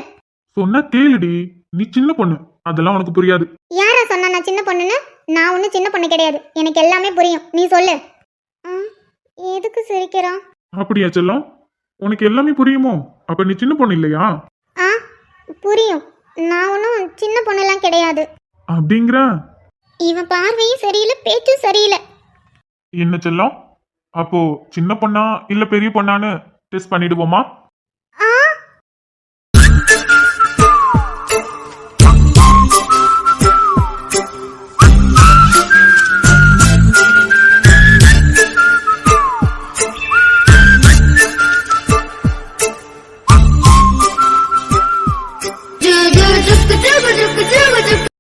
சொன்னா கேளுடி, நீ சின்ன பொண்ணு, அதெல்லாம் உனக்கு புரியாது. யாரா சொன்னா நான் சின்ன பொண்ணுன்னு? நான் ஒன்னும் சின்ன பொண்ணு கிடையாது, எனக்கு எல்லாமே புரியும், நீ சொல்லு. எதுக்கு சிரிக்கிறான்? அப்படியா செல்லம்? உனக்கு எல்லாமே புரியுமோ? அப்ப நீ சின்ன பொண்ணு இல்லையா? புரியும், நான் ஒன்னும் சின்ன பொண்ணுலாம் கிடையாது. அப்படிங்கிற? இவன் பார்வையும் சரியில்லை, பேச்சும் சரியில்லை. என்ன செல்லம், அப்போ சின்ன பொண்ணா இல்ல பெரிய பொண்ணான்னு டெஸ்ட் பண்ணிடுவோமா?